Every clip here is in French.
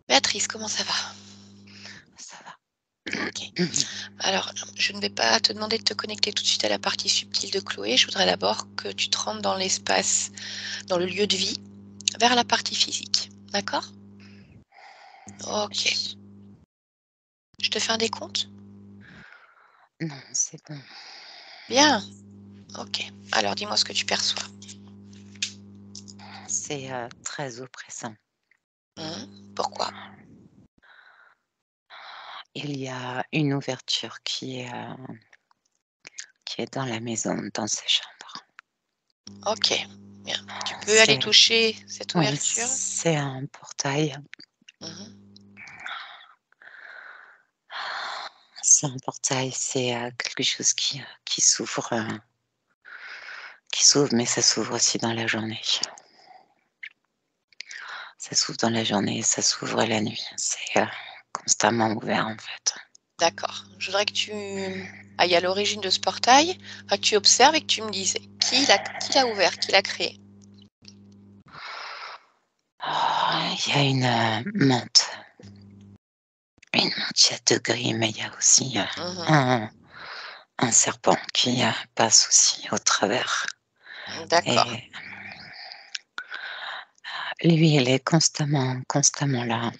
Béatrice, comment ça va? Ça va. Ok. Alors, je ne vais pas te demander de te connecter tout de suite à la partie subtile de Chloé. Je voudrais d'abord que tu te rendes dans l'espace, dans le lieu de vie, vers la partie physique. D'accord? Ok. Je te fais un décompte? Non, c'est bon. Bien. Ok. Alors, dis-moi ce que tu perçois. C'est très oppressant. Pourquoi? Il y a une ouverture qui est dans la maison, dans sa chambre. Ok. Bien. Tu peux aller toucher cette Oui, ouverture? c'est un portail. C'est un portail, c'est quelque chose qui s'ouvre, mais ça s'ouvre aussi dans la journée. Ça s'ouvre dans la journée, ça s'ouvre la nuit. C'est constamment ouvert en fait. D'accord. Je voudrais que tu ailles à l'origine de ce portail, que tu observes et que tu me dises qui l'a ouvert, qui l'a créé. Il y a une menthe. Une menthe, il y a 2 grilles, mais il y a aussi un serpent qui passe aussi au travers. D'accord. Et lui, il est constamment là.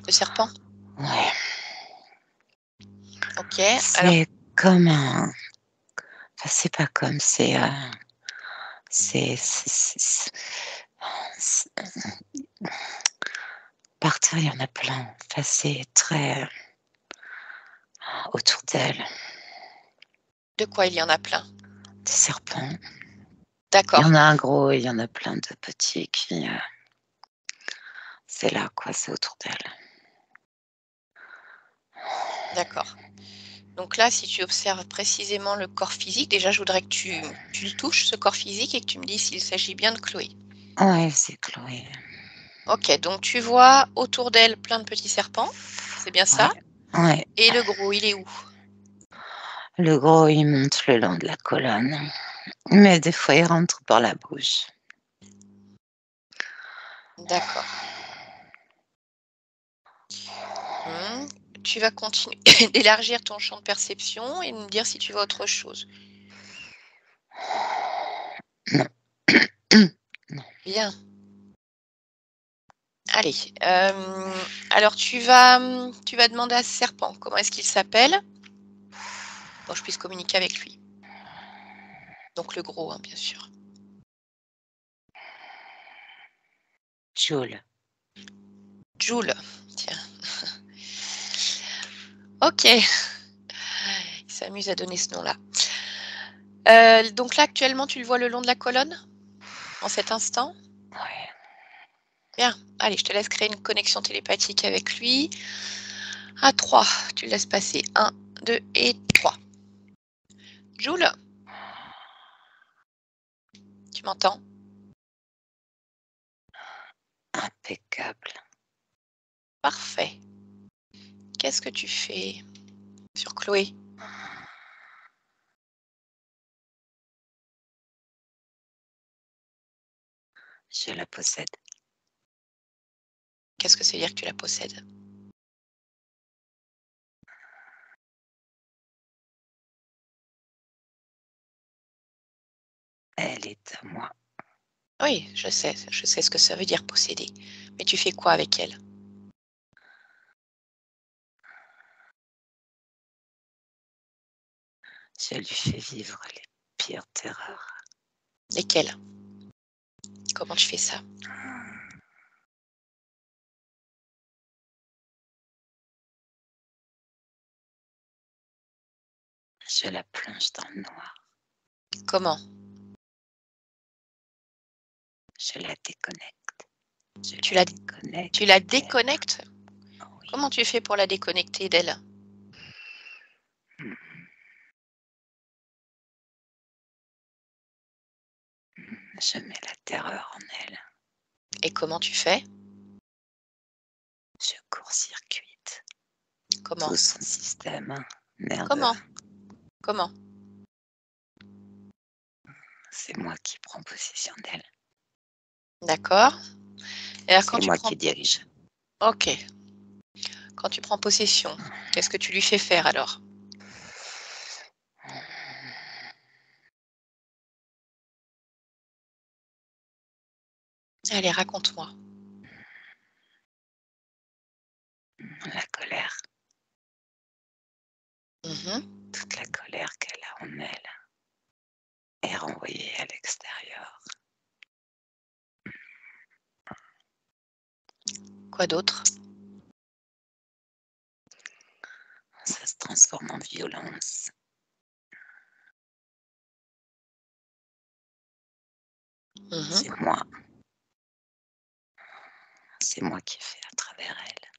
Le serpent? Ouais. Ok. Alors, C'est comme un. Enfin, c'est pas comme, c'est. Par terre, il y en a plein. Enfin, c'est très autour d'elle. de quoi il y en a plein? Des serpents. Il y D'accord. en a un gros et il y en a plein de petits qui. C'est là, quoi, c'est autour d'elle. D'accord. Donc là, si tu observes précisément le corps physique, déjà, je voudrais que tu le touches, ce corps physique, et que tu me dises s'il s'agit bien de Chloé. Ouais, c'est Chloé. Ok, donc tu vois autour d'elle plein de petits serpents, c'est bien ça? Ouais. Et le gros, il est où? Le gros, il monte le long de la colonne, mais des fois, il rentre par la bouche. D'accord. Tu vas continuer d'élargir ton champ de perception et me dire si tu vois autre chose. Non. Non. Bien. Allez, alors tu vas demander à ce serpent comment est-ce qu'il s'appelle pour que je puisse communiquer avec lui. Donc le gros, hein, bien sûr. Joule. Joule, tiens. Ok, il s'amuse à donner ce nom-là. Donc là, actuellement, tu le vois le long de la colonne, en cet instant? Ouais. Bien, allez, je te laisse créer une connexion télépathique avec lui. À 3, tu le laisses passer. 1, 2 et 3. Joule, tu m'entends? Impeccable. Parfait. Qu'est-ce que tu fais sur Chloé? Je la possède. Qu'est-ce que ça veut dire que tu la possèdes? Elle est à moi. Oui, je sais ce que ça veut dire posséder. Mais tu fais quoi avec elle? Je lui fais vivre les pires terreurs. Lesquelles? Comment tu fais ça? Je la plonge dans le noir. Comment? Je la déconnecte. Tu la déconnectes? Oui. Comment tu fais pour la déconnecter d'elle? Je mets la terreur en elle. Et comment tu fais? Je court-circuite Comment? tout son système nerveux. Comment? Comment? C'est moi qui prends possession d'elle. D'accord. Et alors quand C'est tu moi prends qui dirige. Ok. Quand tu prends possession, qu'est-ce que tu lui fais faire alors? Allez, raconte-moi. La colère. Mmh. Toute la colère qu'elle a en elle est renvoyée à l'extérieur. Quoi d'autre? Ça se transforme en violence. Mmh. C'est moi. C'est moi qui fais à travers elle.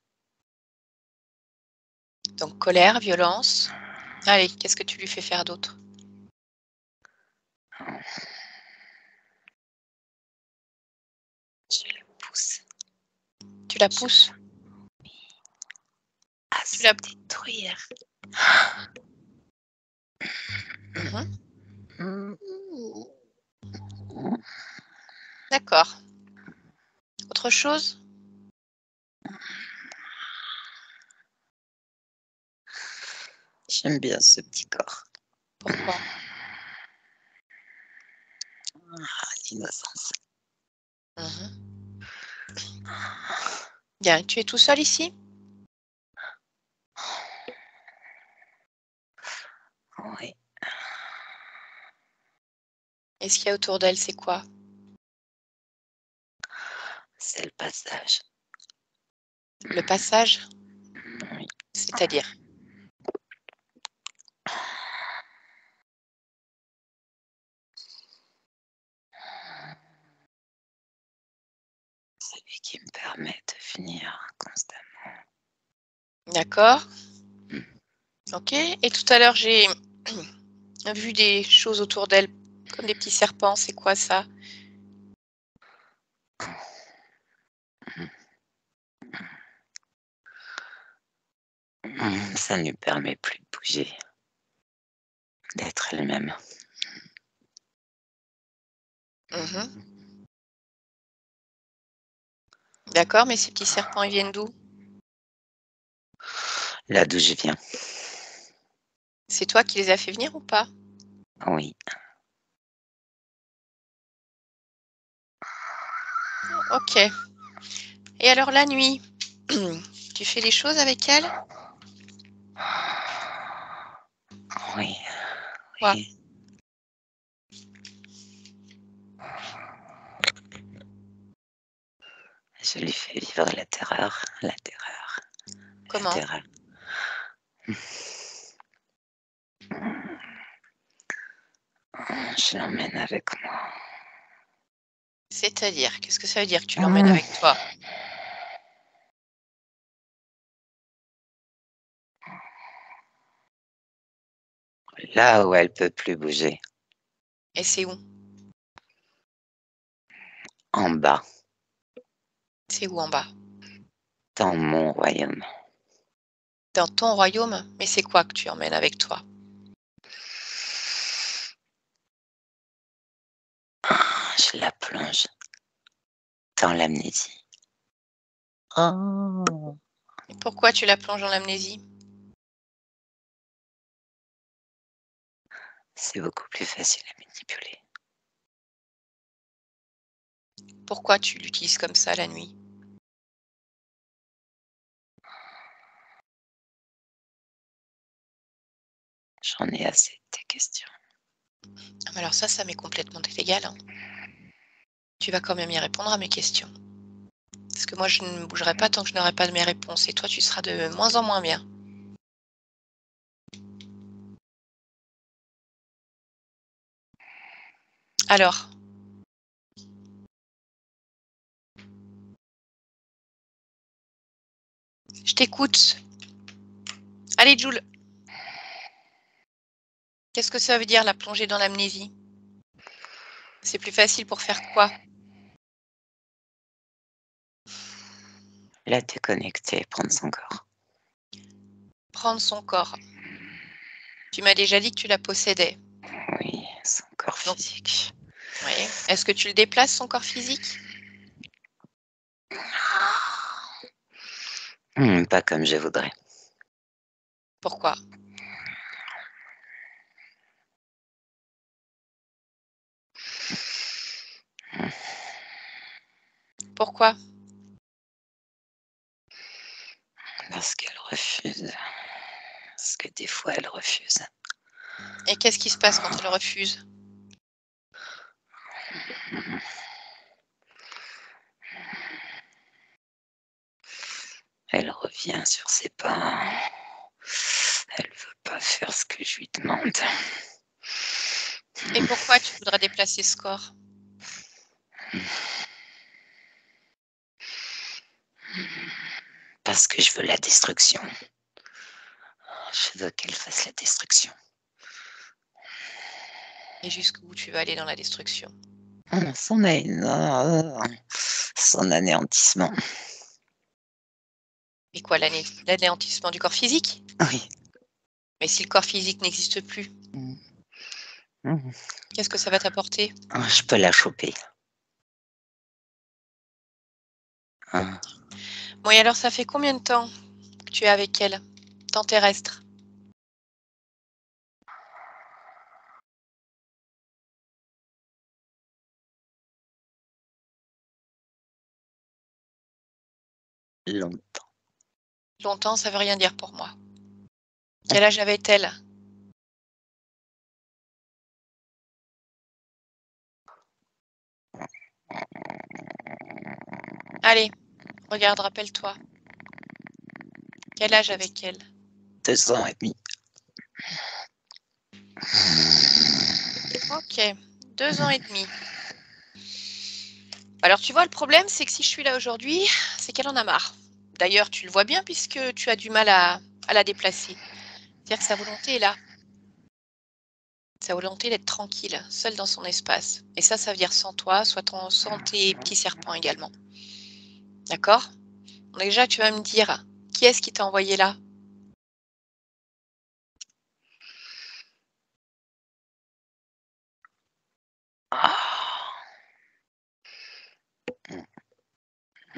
Donc colère, violence. Allez, qu'est-ce que tu lui fais faire d'autre? Je la pousse Tu la pousses? à Tu se la détruire. Mmh. D'accord. Autre chose? J'aime bien ce petit corps. Pourquoi? L'innocence. Mmh. Bien, tu es tout seul ici? Oui, Et ce qu'il y a autour d'elle, c'est quoi? c'est le passage. Le passage? Oui. C'est-à-dire? Celui qui me permet de finir constamment. D'accord. OK. Et tout à l'heure, j'ai vu des choses autour d'elle, comme des petits serpents. C'est quoi ça? Ça ne lui permet plus de bouger, d'être elle-même. Mmh. D'accord, mais ces petits serpents, ils viennent d'où? Là d'où je viens, C'est toi qui les as fait venir ou pas? oui. OK. Et alors la nuit, tu fais des choses avec elle? Oui, Quoi? oui. Je lui fais vivre la terreur, la terreur, la Comment? terreur. Je l'emmène avec moi. C'est-à-dire? Qu'est-ce que ça veut dire que tu l'emmènes avec toi? Là où elle peut plus bouger, Et c'est où? en bas, C'est où en bas? dans mon royaume. Dans ton royaume? Mais c'est quoi que tu emmènes avec toi? Je la plonge dans l'amnésie. Oh. Et pourquoi tu la plonges dans l'amnésie? C'est beaucoup plus facile à manipuler. Pourquoi tu l'utilises comme ça la nuit? J'en ai assez de tes questions. Ah, mais alors ça m'est complètement égal, hein. Tu vas quand même y répondre à mes questions. Parce que moi, je ne bougerai pas tant que je n'aurai pas de mes réponses. Et toi, tu seras de moins en moins bien. Alors, je t'écoute. Allez, Jules, qu'est-ce que ça veut dire la plongée dans l'amnésie? C'est plus facile pour faire quoi? La déconnecter, prendre son corps. Prendre son corps. Tu m'as déjà dit que tu la possédais. Oui, son corps Donc, physique. oui. Est-ce que tu le déplaces, son corps physique? Pas comme je voudrais. Pourquoi? Pourquoi? Parce qu'elle refuse. Parce que des fois, elle refuse. Et qu'est-ce qui se passe quand elle refuse? Elle revient sur ses pas. Elle veut pas faire ce que je lui demande. Et pourquoi tu voudrais déplacer ce corps? Parce que je veux la destruction. Je veux qu'elle fasse la destruction. Et jusqu'où tu vas aller dans la destruction? Son anéantissement. Et quoi, l'anéantissement du corps physique? Oui. Mais si le corps physique n'existe plus, qu'est-ce que ça va t'apporter? Je peux la choper. Hein. Bon, et alors ça fait combien de temps que tu es avec elle? Temps terrestre? Longtemps. Longtemps, ça veut rien dire pour moi. Quel âge avait-elle? Allez, regarde, rappelle-toi. Quel âge avait-elle? 2 ans et demi. Ok, 2 ans et demi. Alors tu vois, le problème, c'est que si je suis là aujourd'hui, c'est qu'elle en a marre. D'ailleurs, tu le vois bien puisque tu as du mal à la déplacer. C'est-à-dire que sa volonté est là. Sa volonté d'être tranquille, seule dans son espace. Et ça veut dire sans toi, sans tes petits serpents également. D'accord? Donc déjà, tu vas me dire, qui est-ce qui t'a envoyé là?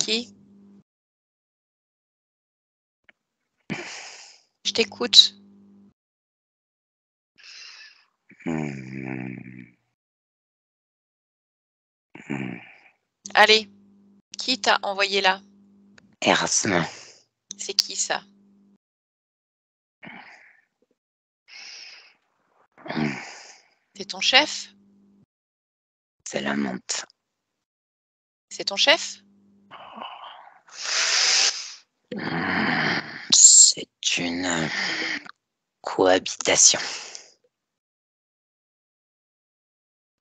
Qui? Je t'écoute. Allez, qui t'a envoyé là? Erasme. C'est qui ça? C'est ton chef? C'est la monte. C'est ton chef? C'est une cohabitation.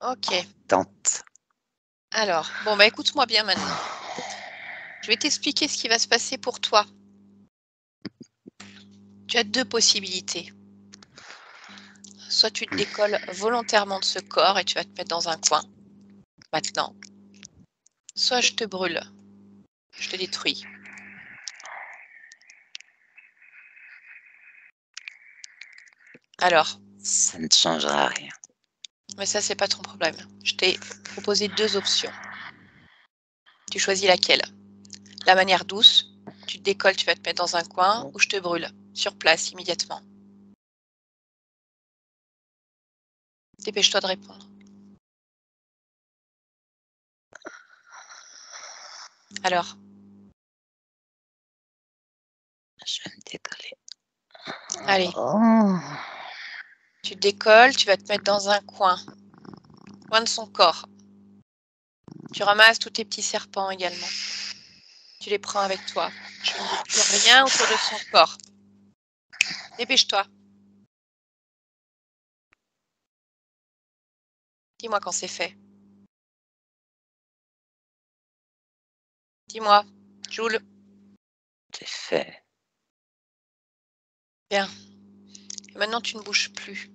Ok. Tente. Alors, bon, bah écoute-moi bien maintenant. Je vais t'expliquer ce qui va se passer pour toi. Tu as 2 possibilités. Soit tu te décolles volontairement de ce corps et tu vas te mettre dans un coin, maintenant. Soit je te brûle, je te détruis. Alors, Ça ne changera rien. mais ça, c'est pas ton problème. Je t'ai proposé 2 options. Tu choisis laquelle? La manière douce, tu te décolles, tu vas te mettre dans un coin, ou je te brûle, sur place, immédiatement. Dépêche-toi de répondre. Alors, Je vais me décoller. allez, Oh. tu te décolles, tu vas te mettre dans un coin de son corps. Tu ramasses tous tes petits serpents également. Tu les prends avec toi. Je ne veux plus rien autour de son corps. Dépêche-toi. Dis-moi quand c'est fait. Dis-moi. Joule. C'est fait. Bien. Et maintenant, tu ne bouges plus.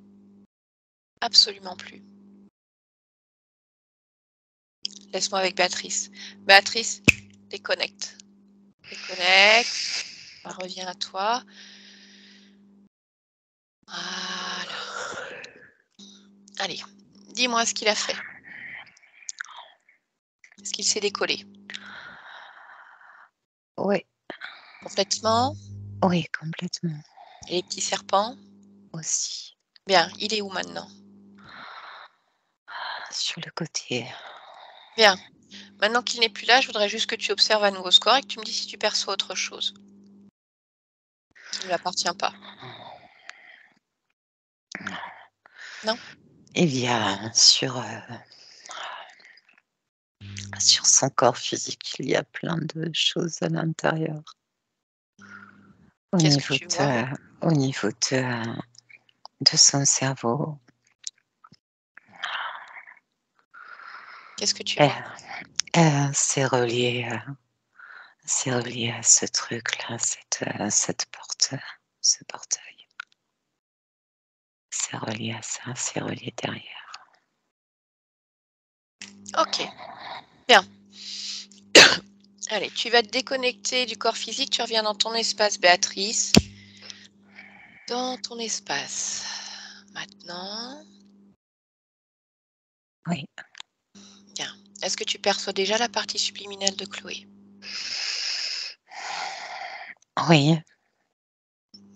Absolument plus. Laisse-moi avec Béatrice. Béatrice, déconnecte. Déconnecte. Reviens à toi. Voilà. Allez, dis-moi ce qu'il a fait. Est-ce qu'il s'est décollé? Oui. Complètement? Oui, complètement. Et les petits serpents? Aussi. Bien, il est où maintenant? Sur le côté. Bien. Maintenant qu'il n'est plus là, je voudrais juste que tu observes à nouveau ce corps et que tu me dis si tu perçois autre chose qui ne lui appartient pas. Non? Il y a sur son corps physique, il y a plein de choses à l'intérieur. Au Qu'est-ce que niveau tu vois? au niveau de son cerveau. Qu'est-ce que tu Heu vois? c'est relié à ce truc-là, cette porte, ce portail. C'est relié à ça, c'est relié derrière. OK, bien. Allez, tu vas te déconnecter du corps physique, tu reviens dans ton espace, Béatrice. Dans ton espace. Maintenant, Oui, bien. Est-ce que tu perçois déjà la partie subliminale de Chloé? oui,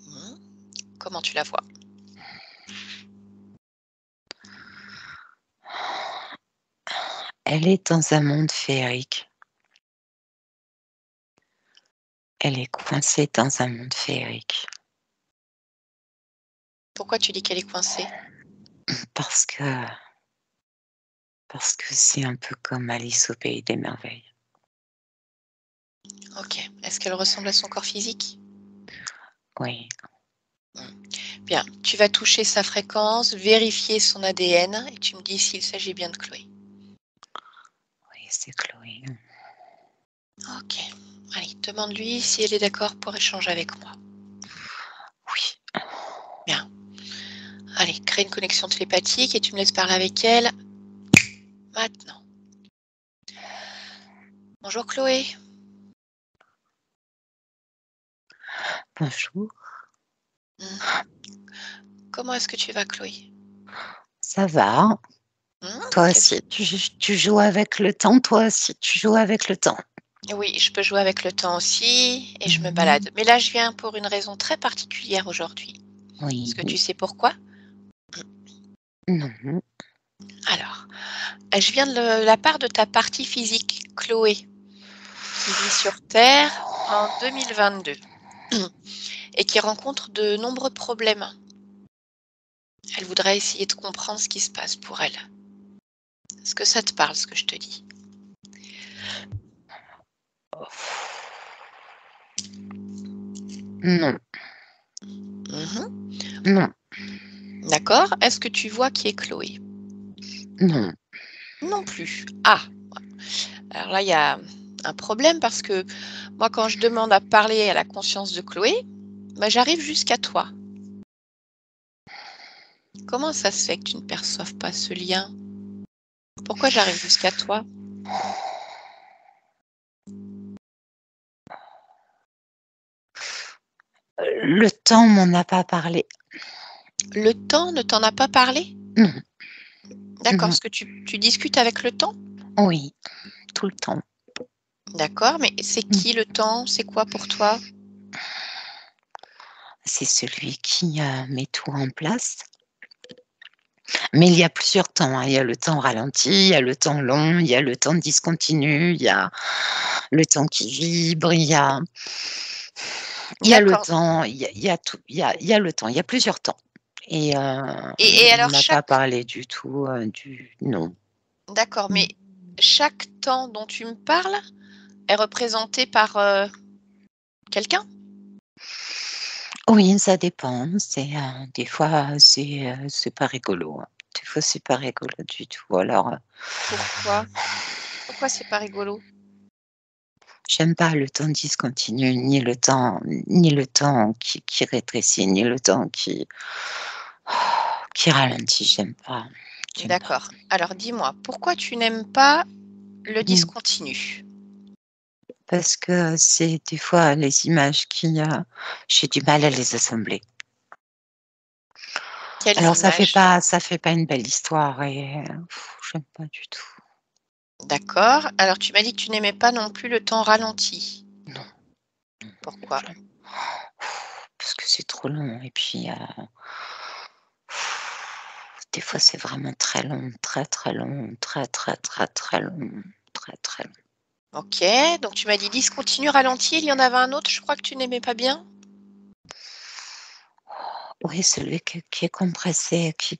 Mmh. Comment tu la vois? elle est dans un monde féerique. Elle est coincée dans un monde féerique Pourquoi tu dis qu'elle est coincée? parce que c'est un peu comme Alice au pays des merveilles. OK. Est-ce qu'elle ressemble à son corps physique? Oui, Bien. Tu vas toucher sa fréquence, vérifier son ADN et tu me dis s'il s'agit bien de Chloé. oui, c'est Chloé. OK. Allez, demande-lui si elle est d'accord pour échanger avec moi. Oui, Bien. Allez, crée une connexion télépathique et tu me laisses parler avec elle maintenant. Bonjour Chloé. bonjour, Mmh. Comment est-ce que tu vas Chloé? ça va? Toi Qu'est-ce aussi, tu joues avec le temps, toi aussi, tu joues avec le temps? Oui, je peux jouer avec le temps aussi et je me Mmh. balade. Mais là, je viens pour une raison très particulière aujourd'hui. Est-ce Oui, que tu sais pourquoi? non, Alors, je viens de la part de ta partie physique, Chloé, qui vit sur Terre en 2022 et qui rencontre de nombreux problèmes. Elle voudrait essayer de comprendre ce qui se passe pour elle. Est-ce que ça te parle, ce que je te dis? non, Mmh. non, D'accord. Est-ce que tu vois qui est Chloé? non. Non plus. Ah! Alors là, il y a un problème parce que moi, quand je demande à parler à la conscience de Chloé, bah, j'arrive jusqu'à toi. Comment ça se fait que tu ne perçoives pas ce lien? Pourquoi j'arrive jusqu'à toi? Le temps m'en a pas parlé. Le temps ne t'en a pas parlé? Non, D'accord, non, est-ce que tu discutes avec le temps? oui, tout le temps. D'accord, mais c'est Mmh. qui le temps? C'est quoi pour toi? C'est celui qui, met tout en place. Mais il y a plusieurs temps, hein. Il y a le temps ralenti, il y a le temps long, il y a le temps discontinu, il y a le temps qui vibre, il y a le D'accord, temps, il y a tout, il y a le temps, il y a plusieurs temps et et il alors m'a pas parlé du tout, du non. d'accord, mais Mmh. chaque temps dont tu me parles est représenté par, quelqu'un? Oui, ça dépend, des fois, c'est pas rigolo, hein. Des fois, c'est pas rigolo du tout. Alors, Pourquoi? Pourquoi c'est pas rigolo? j'aime pas le temps discontinu, ni le temps qui rétrécit, ni le temps qui ralentit, j'aime pas. D'accord. Alors dis-moi, pourquoi tu n'aimes pas le Mmh. discontinu? Parce que c'est des fois les images j'ai du mal à les assembler. Quelles Alors images? ça fait pas une belle histoire et j'aime pas du tout. D'accord. Alors tu m'as dit que tu n'aimais pas non plus le temps ralenti. Non, Pourquoi? Parce que c'est trop long et puis, des fois, c'est vraiment très long, très, très long, très, très, très, très long, très, très long. OK, donc tu m'as dit discontinu, ralenti, il y en avait un autre, je crois que tu n'aimais pas bien? Oui, celui qui est compressé, qui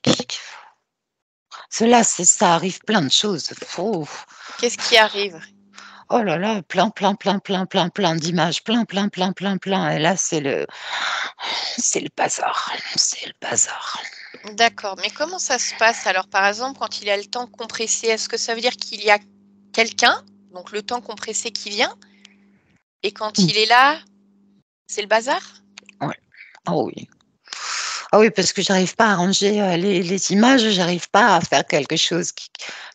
cela, ça arrive plein de choses. Qu'est-ce qui arrive? Oh là là, plein d'images, plein et là, c'est le bazar, c'est le bazar. D'accord, mais comment ça se passe alors, par exemple, quand il a le temps compressé? Est-ce que ça veut dire qu'il y a quelqu'un, donc le temps compressé qui vient et quand Mmh, il est là, c'est le bazar? ouais. Ah oui. Ah oui, parce que j'arrive pas à ranger, les images, j'arrive pas à faire quelque chose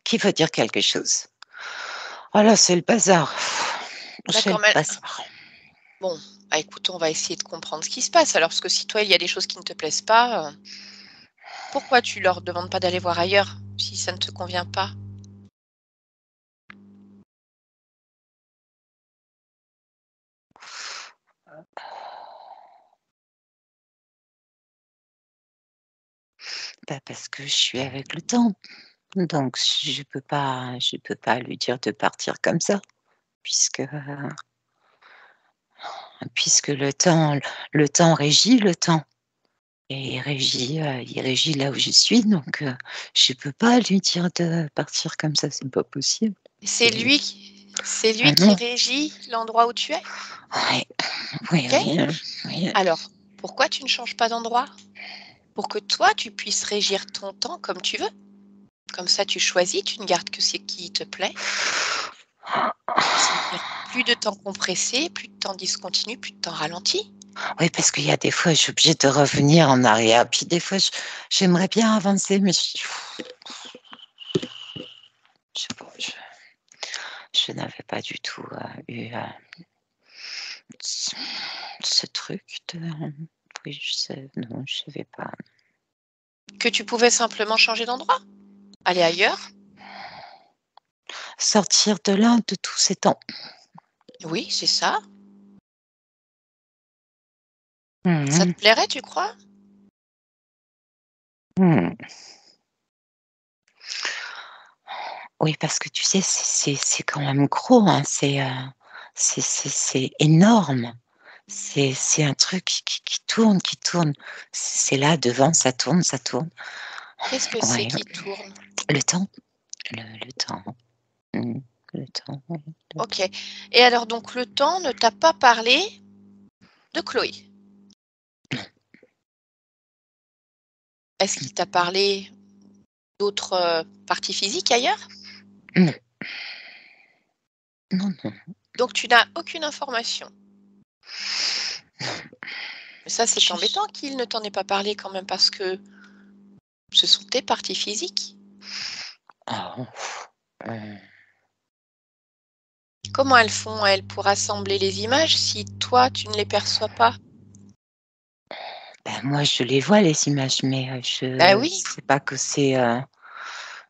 qui veut dire quelque chose. Ah là, c'est le bazar, c'est D'accord, le mais bazar. bon, bah, écoute, on va essayer de comprendre ce qui se passe alors, parce que si toi, il y a des choses qui ne te plaisent pas, pourquoi tu leur demandes pas d'aller voir ailleurs, si ça ne te convient pas? Bah, parce que je suis avec le temps, donc je peux pas lui dire de partir comme ça puisque, puisque le temps régit le temps et il régit là où je suis donc, je peux pas lui dire de partir comme ça, c'est pas possible. C'est C'est lui ah qui non, régit l'endroit où tu es? ouais, oui, OK. oui, oui. Alors, pourquoi tu ne changes pas d'endroit? Pour que toi, tu puisses régir ton temps comme tu veux. Comme ça, tu choisis, tu ne gardes que ce qui te plaît. C'est-à-dire plus de temps compressé, plus de temps discontinu, plus de temps ralenti. Oui, parce qu'il y a des fois, je suis obligée de revenir en arrière, puis des fois, j'aimerais bien avancer, mais je n'avais pas du tout, eu, ce truc de oui, je sais, non, je savais pas. Que tu pouvais simplement changer d'endroit, aller ailleurs. Sortir de là, de tous ces temps. Oui, c'est ça. Ça te Mmh plairait, tu crois? mh. Oui, parce que tu sais, c'est quand même gros, hein, c'est énorme. C'est un truc qui tourne, qui tourne. C'est là devant, ça tourne, ça tourne. Qu'est-ce que c'est Ouais, qui tourne? le temps, le temps, mmh, le temps, oui, le OK. temps. Et alors donc le temps ne t'a pas parlé de Chloé? Est-ce qu'il t'a parlé d'autres, parties physiques ailleurs? Non, non, non, Donc tu n'as aucune information. Mais ça, c'est je embêtant qu'il ne t'en ait pas parlé quand même parce que ce sont tes parties physiques. oh, heu, Comment elles font, elles, pour assembler les images si toi, tu ne les perçois pas? bah, moi, je les vois les images, mais, Bah je oui, sais pas que c'est,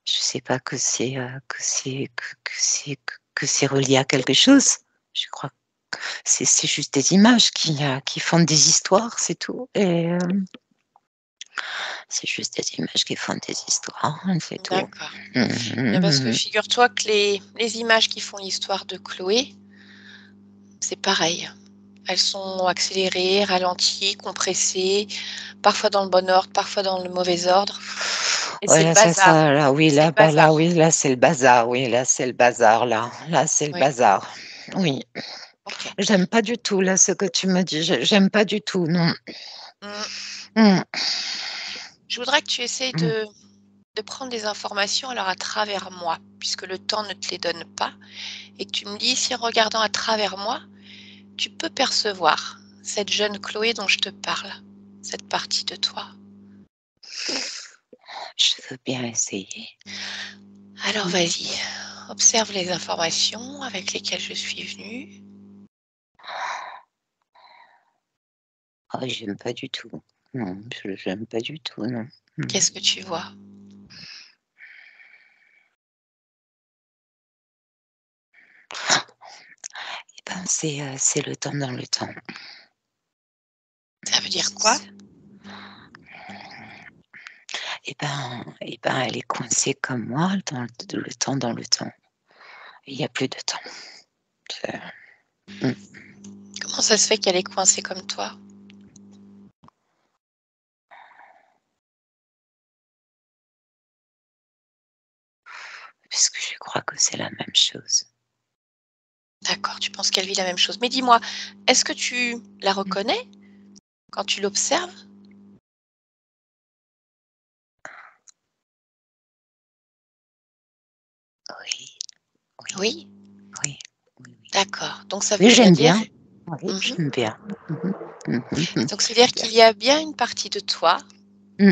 je sais pas que c'est relié à quelque chose. Je crois que c'est juste des images qui font des histoires, c'est tout et c'est juste des images qui font des histoires, c'est tout. d'accord. Mmh Mais parce que mh, mmh. figure-toi que les images qui font l'histoire de Chloé, c'est pareil. Elles sont accélérées, ralenties, compressées, parfois dans le bon ordre, parfois dans le mauvais ordre et c'est le Ouais, ça bazar. ça, là, oui, C'est là, le bah, bazar. là, oui, là, c'est le bazar, oui, là, c'est le bazar, là. Là, c'est le Oui, bazar. Oui, OK. j'aime pas du tout, là, ce que tu me dis, j'aime pas du tout, non. Mmh. Mmh, Je voudrais que tu essayes mmh. de prendre des informations alors à travers moi, puisque le temps ne te les donne pas, et que tu me dis si en regardant à travers moi, tu peux percevoir cette jeune Chloé dont je te parle, cette partie de toi. Je veux bien essayer. Alors Mmh. vas-y, observe les informations avec lesquelles je suis venue. Ah, j'aime pas du tout. Non, j'aime pas du tout, non. Mmh. Qu'est-ce que tu vois? Et ben, C'est le temps dans le temps. Ça veut dire quoi? Eh ben, elle est coincée comme moi dans le temps dans le temps. Il y a plus de temps. Mmh. Comment ça se fait qu'elle est coincée comme toi? Parce que je crois que c'est la même chose. D'accord, tu penses qu'elle vit la même chose. Mais dis-moi, est-ce que tu la reconnais quand tu l'observes? Oui, oui, Oui? oui, oui, oui. D'accord, donc ça Oui, voudrait j'aime dire bien. Oui, mmh j'aime bien. donc c'est à J'aime dire bien. qu'il y a bien une partie de toi, Mmh.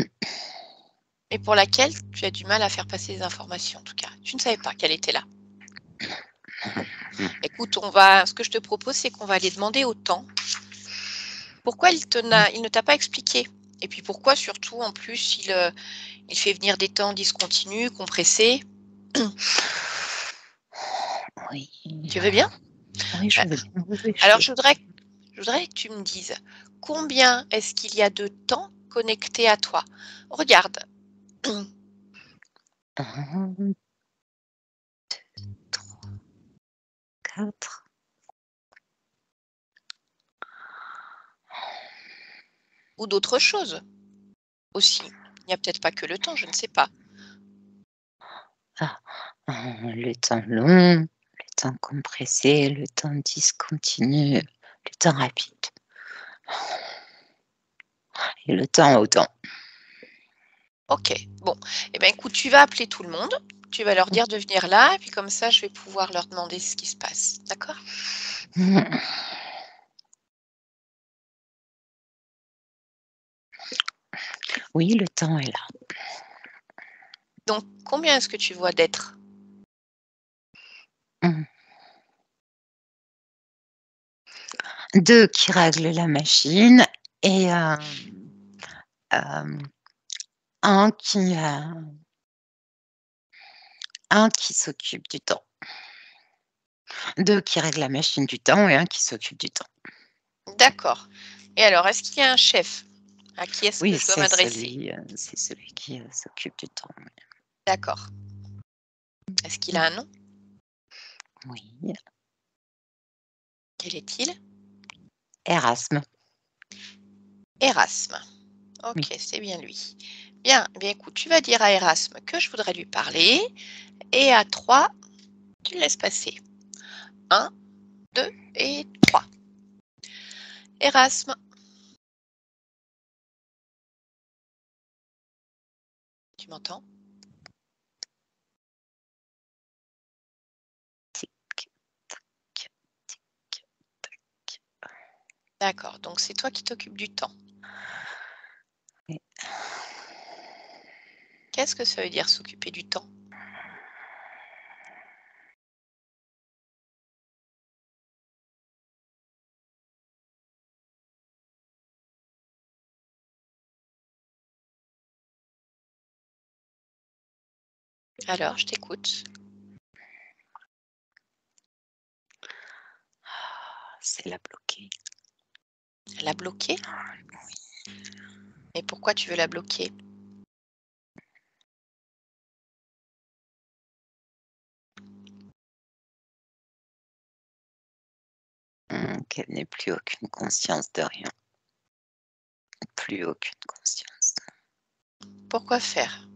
mais pour laquelle tu as du mal à faire passer les informations en tout cas. Tu ne savais pas qu'elle était là. Écoute, ce que je te propose, c'est qu'on va aller demander au temps pourquoi il ne t'a pas expliqué. Et puis pourquoi surtout en plus il fait venir des temps discontinus, compressés. Oui. Tu veux bien? Oui, Bah, je veux bien. Oui, oui, je alors veux je voudrais que tu me dises combien est-ce qu'il y a de temps connecté à toi? Regarde. 1, 2, 3, 4. Ou d'autres choses aussi. Il n'y a peut-être pas que le temps, je ne sais pas. Ah, le temps long, le temps compressé, le temps discontinu, le temps rapide et le temps au temps. OK, bon. Eh bien, écoute, tu vas appeler tout le monde, tu vas leur dire de venir là et puis comme ça, je vais pouvoir leur demander ce qui se passe. D'accord? Oui, le temps est là. Donc, combien est-ce que tu vois d'êtres? Mmh. 2 qui règlent la machine et hem, un qui, un qui s'occupe du temps. 2 qui règlent la machine du temps et un qui s'occupe du temps. D'accord. Et alors, est-ce qu'il y a un chef? À qui est-ce que Oui, je dois m'adresser? c'est celui qui, s'occupe du temps, D'accord. Est-ce qu'il oui. a un nom? Oui, Quel est-il? Erasme, Erasme. oui. OK, c'est bien lui. Bien, eh bien écoute, tu vas dire à Erasme que je voudrais lui parler et à 3, tu le laisses passer. 1, 2 et 3. Erasme, tu m'entends? Tic tac, tic tac. D'accord, donc c'est toi qui t'occupes du temps. Oui. Qu'est-ce que ça veut dire s'occuper du temps? Alors, je t'écoute. C'est la bloquer. La bloquer? Oui. Et pourquoi tu veux la bloquer? Qu'elle n'ait plus aucune conscience de rien. Plus aucune conscience. Pourquoi faire?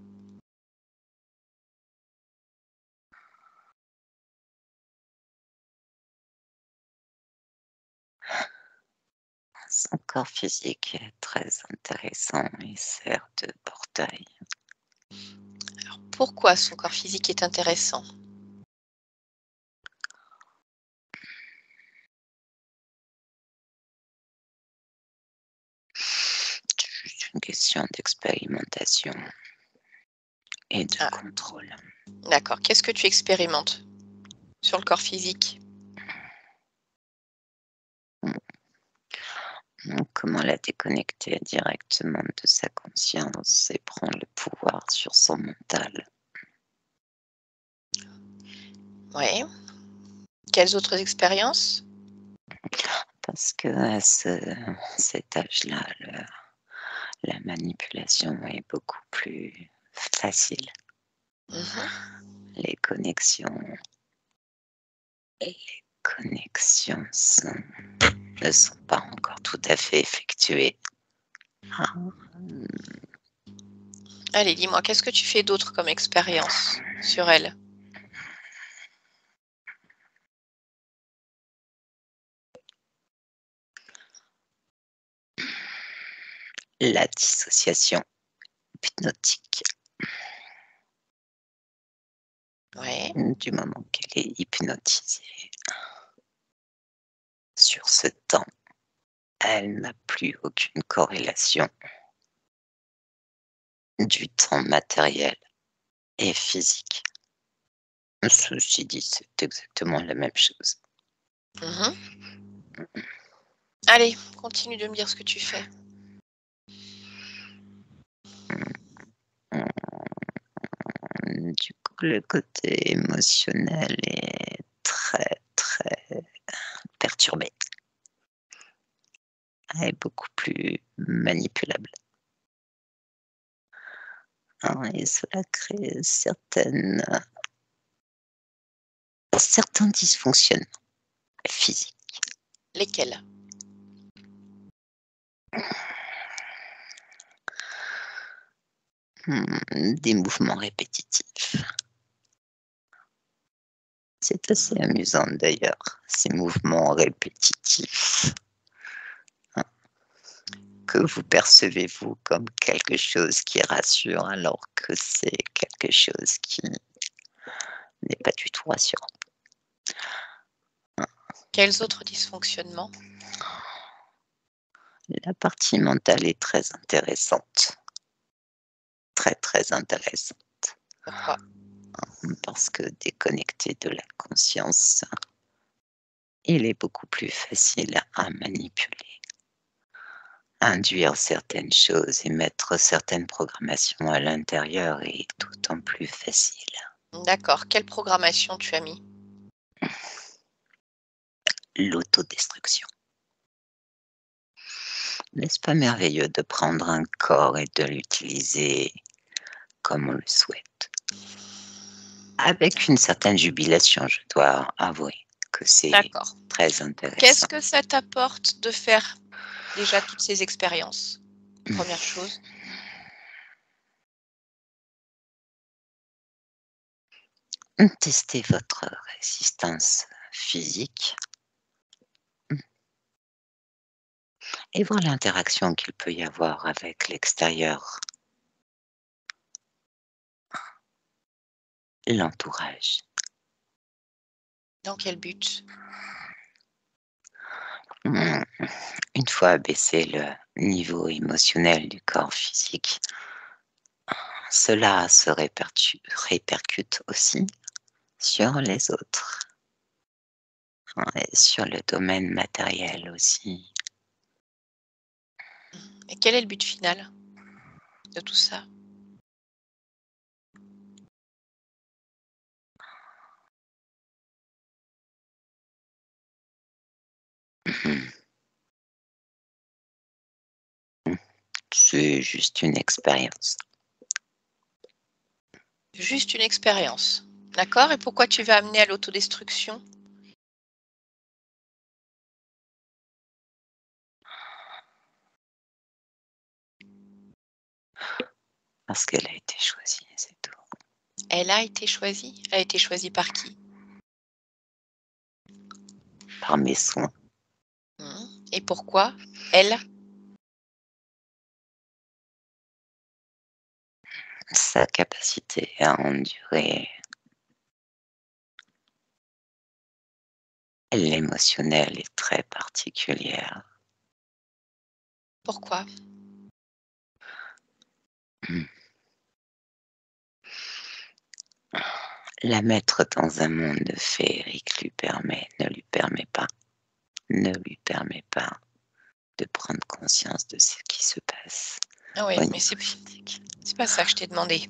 Son corps physique est très intéressant et sert de portail. Alors, pourquoi son corps physique est intéressant? C'est juste une question d'expérimentation et de Ah, contrôle. d'accord. Qu'est-ce que tu expérimentes sur le corps physique? Comment la déconnecter directement de sa conscience et prendre le pouvoir sur son mental. Oui. Quelles autres expériences? Parce que à cet âge-là, la manipulation est beaucoup plus facile. Les connexions ne sont pas encore tout à fait effectuées. Allez, dis-moi, qu'est-ce que tu fais d'autre comme expérience sur elle? La dissociation hypnotique. Ouais. Du moment qu'elle est hypnotisée sur ce temps, elle n'a plus aucune corrélation du temps matériel et physique. Ceci dit, c'est exactement la même chose. Allez, continue de me dire ce que tu fais. Du coup, le côté émotionnel est très, très perturbé. Elle est beaucoup plus manipulable. Et cela crée certains dysfonctionnements physiques. Lesquels? Des mouvements répétitifs. C'est assez amusant d'ailleurs, ces mouvements répétitifs que vous percevez vous comme quelque chose qui rassure alors que c'est quelque chose qui n'est pas du tout rassurant. Quels autres dysfonctionnements? La partie mentale est très intéressante. Très, très intéressante. Pourquoi? Parce que déconnecté de la conscience, il est beaucoup plus facile à manipuler, induire certaines choses et mettre certaines programmations à l'intérieur est d'autant plus facile. D'accord. Quelle programmation tu as mis? L'autodestruction. N'est-ce pas merveilleux de prendre un corps et de l'utiliser comme on le souhaite? Avec une certaine jubilation, je dois avouer que c'est D'accord. très intéressant. Qu'est-ce que ça t'apporte de faire déjà toutes ces expériences? Première chose. Tester votre résistance physique et voir l'interaction qu'il peut y avoir avec l'extérieur, l'entourage. Dans quel but? Une fois abaissé le niveau émotionnel du corps physique, cela se répercute aussi sur les autres et sur le domaine matériel aussi. Et quel est le but final de tout ça? C'est juste une expérience. Juste une expérience. D'accord? Et pourquoi tu vas amener à l'autodestruction? Parce qu'elle a été choisie, c'est tout. Elle a été choisie? Elle a été choisie par qui? Par mes soins. Et pourquoi elle? Sa capacité à endurer l'émotionnel est très particulière. Pourquoi? La mettre dans un monde féerique ne lui permet pas de prendre conscience de ce qui se passe Ah oui, au mais niveau physique. c'est pas ça que je t'ai demandé.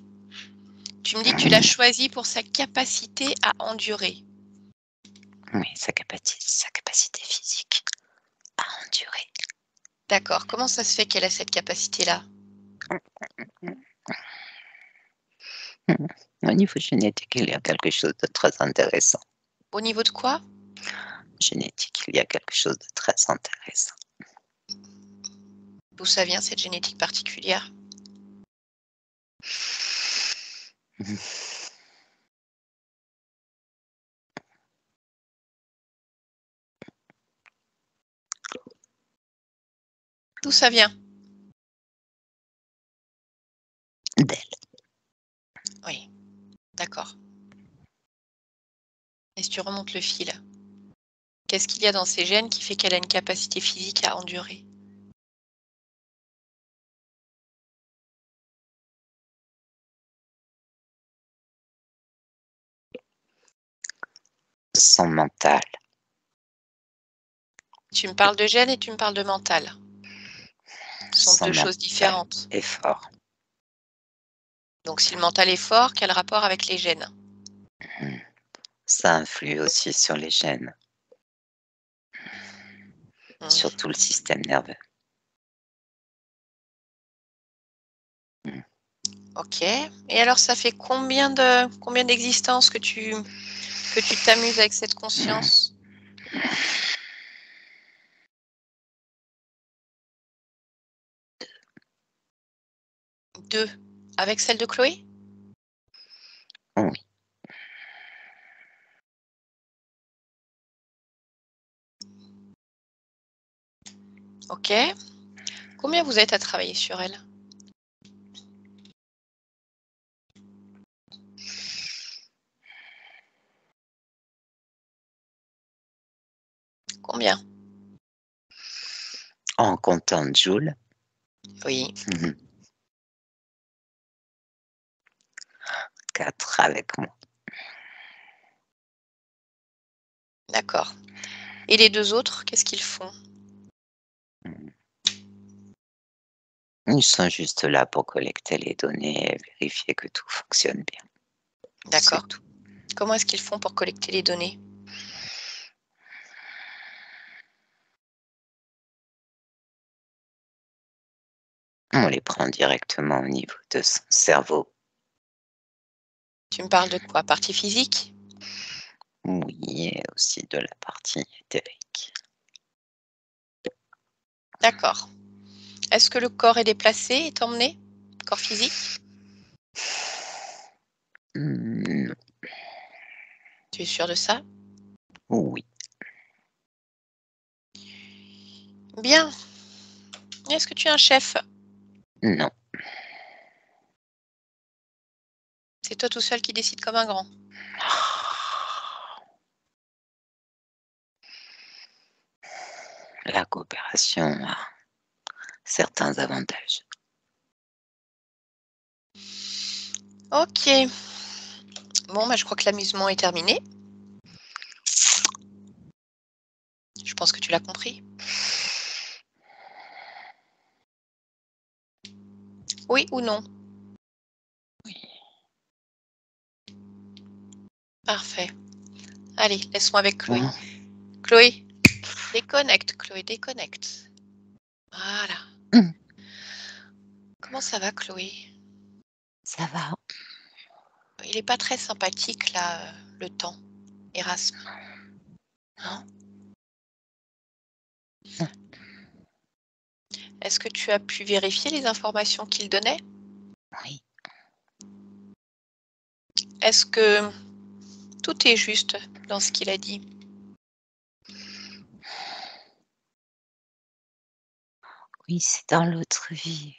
Tu me dis que tu l'as choisi pour sa capacité à endurer. Oui, sa capacité physique endurer. D'accord. Comment ça se fait qu'elle a cette capacité-là? Au niveau génétique, il y a quelque chose de très intéressant. Au niveau de quoi? Génétique, il y a quelque chose de très intéressant. D'où ça vient cette génétique particulière? D'où ça vient? D'elle. Oui, d'accord. Et si tu remontes le fil, qu'est-ce qu'il y a dans ces gènes qui fait qu'elle a une capacité physique à endurer? Son mental. Tu me parles de gènes et tu me parles de mental. Ce sont Son 2 choses mental différentes. est fort. Donc si le mental est fort, quel rapport avec les gènes? Ça influe aussi sur les gènes, sur Mmh. tout le système nerveux. OK. Et alors ça fait combien d'existences que tu t'amuses avec cette conscience? 2. Avec celle de Chloé? Oui, OK. Combien vous êtes à travailler sur elle? Combien? en comptant de Joule, Oui, 4 avec moi. d'accord. Et les 2 autres, qu'est-ce qu'ils font? Ils sont juste là pour collecter les données et vérifier que tout fonctionne bien. D'accord. C'est tout. Comment est-ce qu'ils font pour collecter les données? On les prend directement au niveau de son cerveau. Tu me parles de quoi? Partie physique? Oui, et aussi de la partie éthérique. D'accord. Est-ce que le corps est déplacé, est emmené? Corps physique? Non, Tu es sûr de ça? oui, Bien. Est-ce que tu es un chef? non. C'est toi tout seul qui décide comme un grand. La coopération a certains avantages. OK. Bon, bah, je crois que l'amusement est terminé. Je pense que tu l'as compris. Oui ou non? Parfait. Allez, laisse-moi avec Chloé. Hein? Chloé, déconnecte, Chloé, déconnecte. Voilà. Hum, Comment ça va, Chloé? Ça va. Il est pas très sympathique là, le temps, Erasme. Non? Non. Est-ce que tu as pu vérifier les informations qu'il donnait? Oui, Est-ce que tout est juste dans ce qu'il a dit? oui, c'est dans l'autre vie.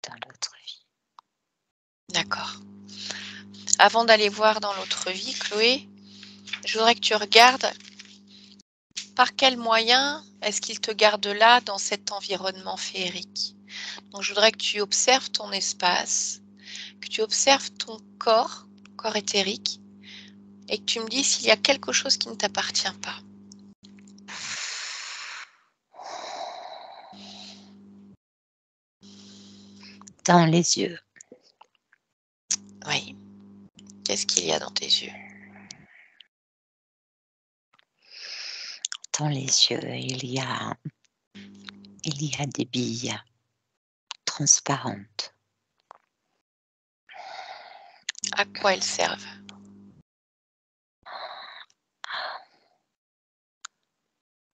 Dans l'autre vie. D'accord. Avant d'aller voir dans l'autre vie, Chloé, je voudrais que tu regardes par quel moyen est-ce qu'il te garde là, dans cet environnement féerique. Donc je voudrais que tu observes ton espace, que tu observes ton corps éthérique, et que tu me dises s'il y a quelque chose qui ne t'appartient pas. Dans les yeux. Oui. Qu'est-ce qu'il y a dans tes yeux? dans les yeux, il y a des billes transparentes. À quoi elles servent?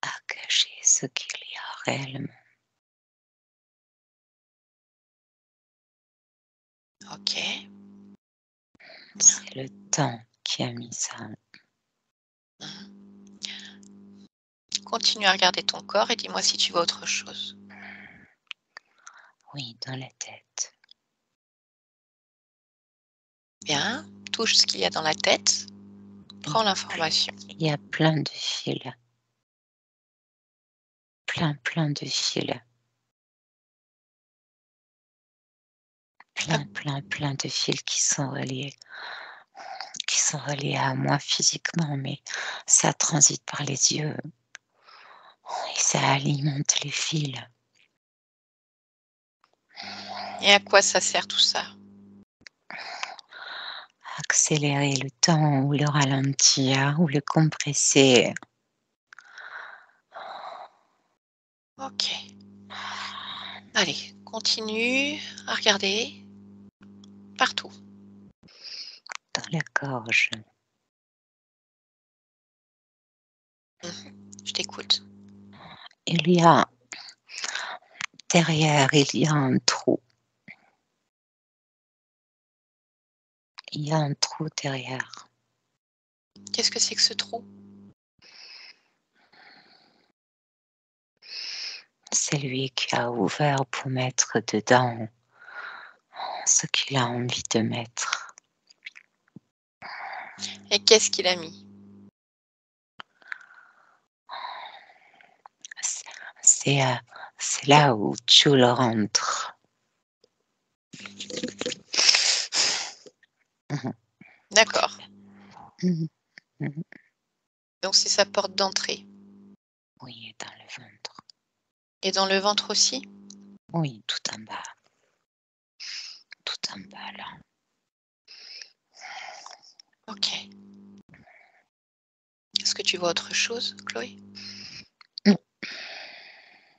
À cacher ce qu'il y a réellement. Ok. C'est le temps qui a mis ça. Continue à regarder ton corps et dis-moi si tu vois autre chose. Oui, dans la tête. Bien, touche ce qu'il y a dans la tête. Prends l'information. Il y a plein de fils. Plein de fils. Plein de fils qui sont reliés à moi physiquement, mais ça transite par les yeux et ça alimente les fils. Et à quoi ça sert tout ça? Accélérer le temps ou le ralentir ou le compresser. Ok. Allez, continue à regarder partout. Dans la gorge. Je t'écoute. Il y a derrière, il y a un trou. Il y a un trou derrière. Qu'est-ce que c'est que ce trou? C'est lui qui a ouvert pour mettre dedans ce qu'il a envie de mettre. Et qu'est-ce qu'il a mis? C'est là où tu le rentres. D'accord. Mhm. Mhm. Donc c'est sa porte d'entrée. Oui, dans le ventre. Et dans le ventre aussi? Oui, tout en bas. Tout en bas, là. Ok. Est-ce que tu vois autre chose, Chloé? Non.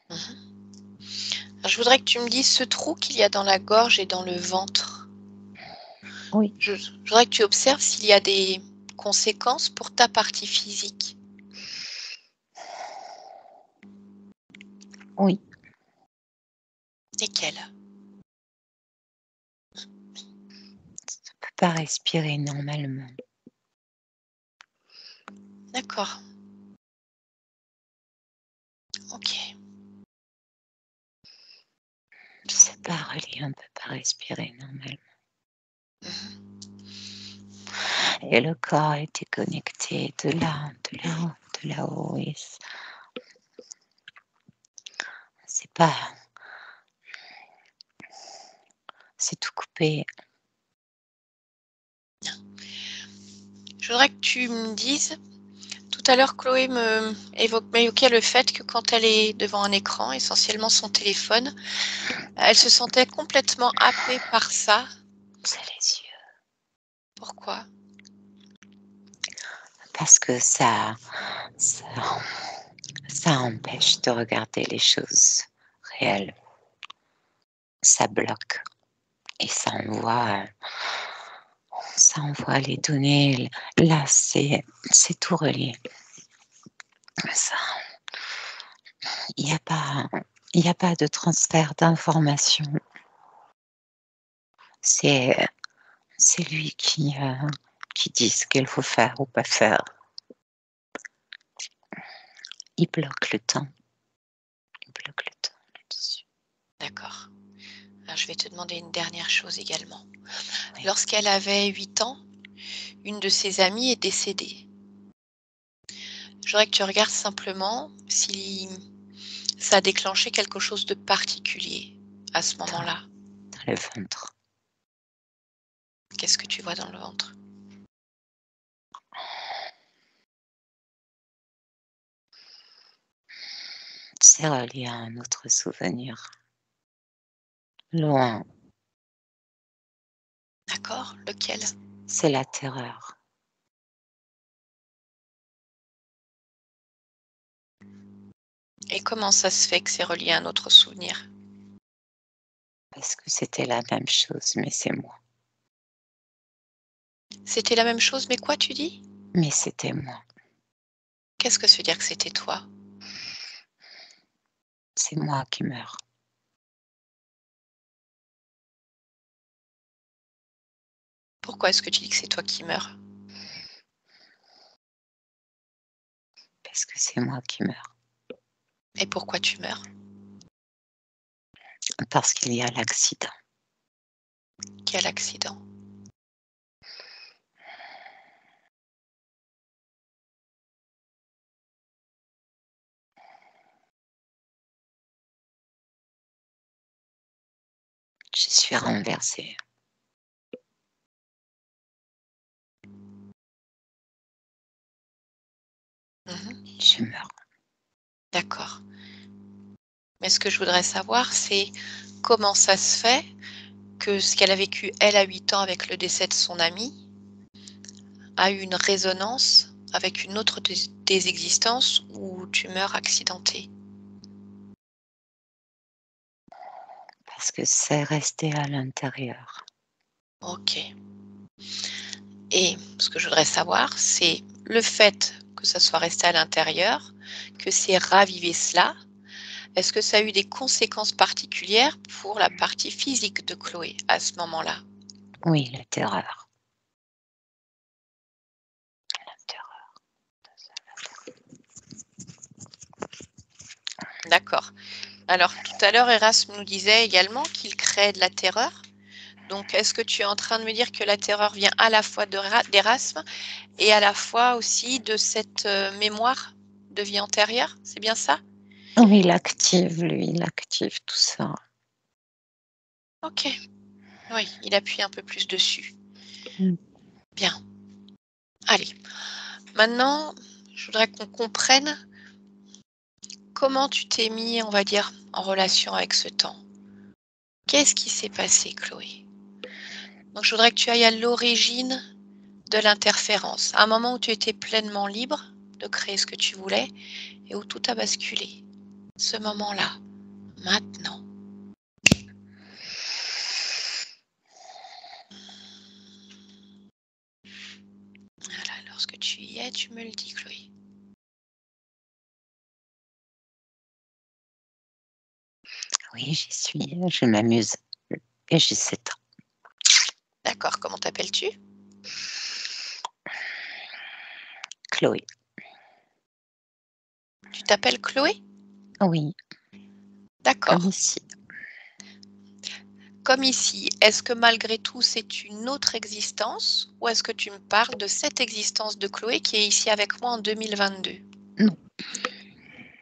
Alors, je voudrais que tu me dises ce trou qu'il y a dans la gorge et dans le ventre. Oui. Je voudrais que tu observes s'il y a des conséquences pour ta partie physique. Oui. Lesquelles? Tu ne peux pas respirer normalement. D'accord. Ok. C'est pas relié, on ne peut pas respirer normalement. Et le corps était connecté de là-haut. Et c'est pas. C'est tout coupé. Je voudrais que tu me dises, tout à l'heure Chloé m'évoquait le fait que quand elle est devant un écran, essentiellement son téléphone, elle se sentait complètement happée par ça. C'est les yeux. Pourquoi? Parce que ça empêche de regarder les choses réelles. Ça bloque et ça envoie les données. Là, c'est tout relié. Ça, il n'y a pas de transfert d'informations. C'est lui qui dit ce qu'il faut faire ou pas faire. Il bloque le temps. Il bloque le temps là-dessus. D'accord. Alors, je vais te demander une dernière chose également. Oui. Lorsqu'elle avait 8 ans, une de ses amies est décédée. Je voudrais que tu regardes simplement si ça a déclenché quelque chose de particulier à ce moment-là. Dans le ventre. Qu'est-ce que tu vois dans le ventre? C'est relié à un autre souvenir. Loin. D'accord? Lequel? C'est la terreur. Et comment ça se fait que c'est relié à un autre souvenir? Parce que c'était la même chose, mais c'est moi. C'était la même chose, mais quoi tu dis? Mais c'était moi. Qu'est-ce que ça veut dire que c'était toi? C'est moi qui meurs. Pourquoi est-ce que tu dis que c'est toi qui meurs? Parce que c'est moi qui meurs. Et pourquoi tu meurs? Parce qu'il y a l'accident. Quel accident? Je suis renversée. Mmh. Je meurs. D'accord. Mais ce que je voudrais savoir, c'est comment ça se fait que ce qu'elle a vécu, elle, à 8 ans avec le décès de son ami, a eu une résonance avec une autre des existences où tu meurs accidenté? Parce que c'est resté à l'intérieur. OK. Et ce que je voudrais savoir, c'est le fait que ça soit resté à l'intérieur, que c'est ravivé cela, est-ce que ça a eu des conséquences particulières pour la partie physique de Chloé à ce moment-là? Oui, la terreur. La terreur. D'accord. Alors tout à l'heure, Erasme nous disait également qu'il crée de la terreur. Donc est-ce que tu es en train de me dire que la terreur vient à la fois d'Erasme et à la fois aussi de cette, mémoire de vie antérieure? C'est bien ça? Oui, il active, lui, il active tout ça. OK. Oui, il appuie un peu plus dessus. Mmh. Bien. Allez, maintenant, je voudrais qu'on comprenne comment tu t'es mis, on va dire, en relation avec ce temps. Qu'est-ce qui s'est passé, Chloé? Donc je voudrais que tu ailles à l'origine de l'interférence, à un moment où tu étais pleinement libre de créer ce que tu voulais et où tout a basculé. Ce moment-là, maintenant. Voilà, lorsque tu y es, tu me le dis, Chloé. Oui, j'y suis, je m'amuse et j'ai 7 ans. D'accord, comment t'appelles-tu? Chloé. Tu t'appelles Chloé? Oui, comme D'accord. ici. Comme ici, est-ce que malgré tout c'est une autre existence ou est-ce que tu me parles de cette existence de Chloé qui est ici avec moi en 2022? Non,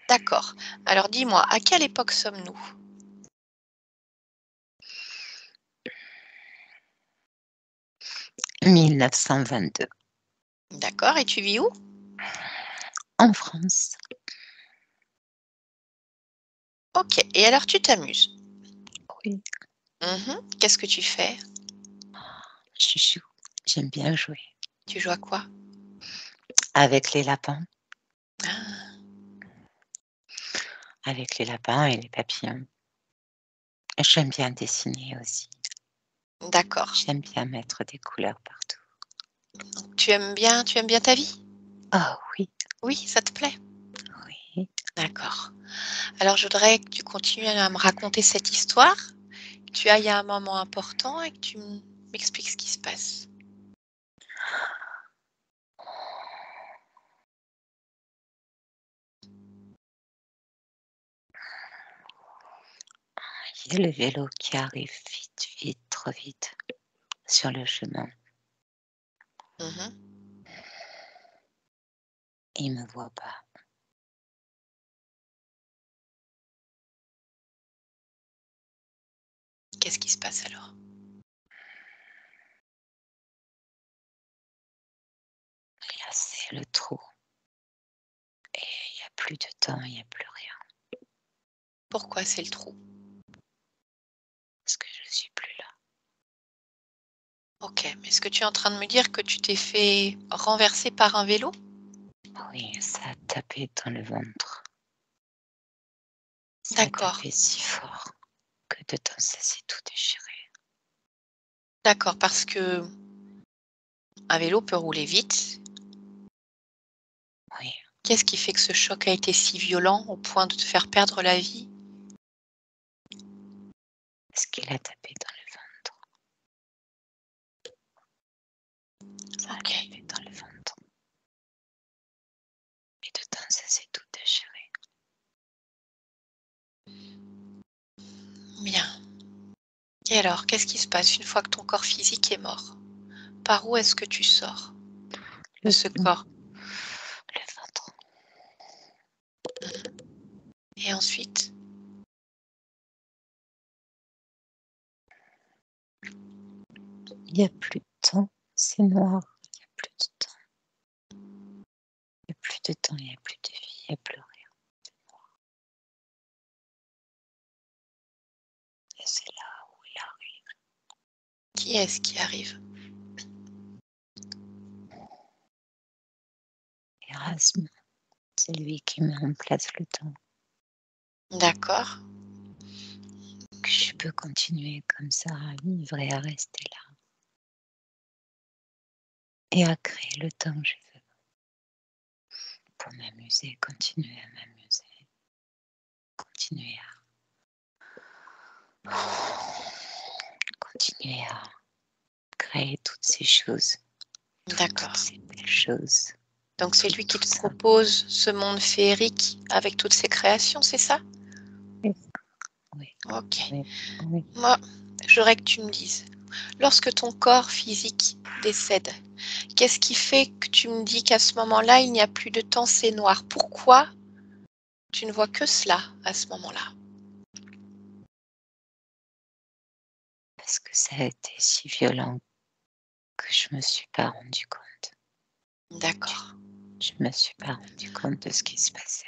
D'accord. Alors dis-moi, à quelle époque sommes-nous? 1922. D'accord, et tu vis où? En France. OK, et alors tu t'amuses? Oui, Qu'est-ce que tu fais? je joue. J'aime bien jouer. Tu joues à quoi? Avec les lapins, Ah, avec les lapins et les papillons. J'aime bien dessiner aussi. d'accord. J'aime bien mettre des couleurs partout. Donc tu aimes bien ta vie? Ah oui, Oui, ça te plaît? oui. D'accord. Alors je voudrais que tu continues à me raconter cette histoire, que tu ailles à un moment important et que tu m'expliques ce qui se passe. Il y a le vélo qui arrive vite, vite, trop vite sur le chemin. Mmh. Il me voit pas. Qu'est-ce qui se passe alors? Là, c'est le trou. Et il y a plus de temps, il y a plus rien. Pourquoi c'est le trou? Parce que je suis plus là. OK, mais est-ce que tu es en train de me dire que tu t'es fait renverser par un vélo? Oui, ça a tapé dans le ventre. Ça a D'accord. tapé si fort que de temps ça s'est tout déchiré. D'accord, parce que un vélo peut rouler vite. Oui, Qu'est-ce qui fait que ce choc a été si violent au point de te faire perdre la vie? parce qu'il a tapé dans le ventre. Ça a OK. tapé dans le ventre. Et de temps ça s'est tout déchiré. Bien. Et alors, qu'est-ce qui se passe une fois que ton corps physique est mort? Par où est-ce que tu sors de ce corps? Le ventre. Et ensuite? Il n'y a plus de temps, c'est noir. Il n'y a plus de temps. Il n'y a plus de temps, il n'y a plus de vie, il n'y a plus rien. Et c'est là où il arrive. Qui est-ce qui arrive? Erasme, c'est lui qui met en place le temps. D'accord. Que je peux continuer comme ça à vivre et à rester là. Et à créer le temps que je veux. Pour m'amuser, continuer à m'amuser. Continuer à créer toutes ces choses. D'accord. Toutes ces belles choses. Donc c'est lui qui te ça. propose ce monde féerique avec toutes ses créations, c'est ça? Oui, OK. oui. Moi, je voudrais que tu me dises, lorsque ton corps physique décède, qu'est-ce qui fait que tu me dis qu'à ce moment-là, il n'y a plus de temps, c'est noir? Pourquoi tu ne vois que cela à ce moment-là? Parce que ça a été si violent que je me suis pas rendu compte. D'accord. Je me suis pas rendu compte de ce qui se passait.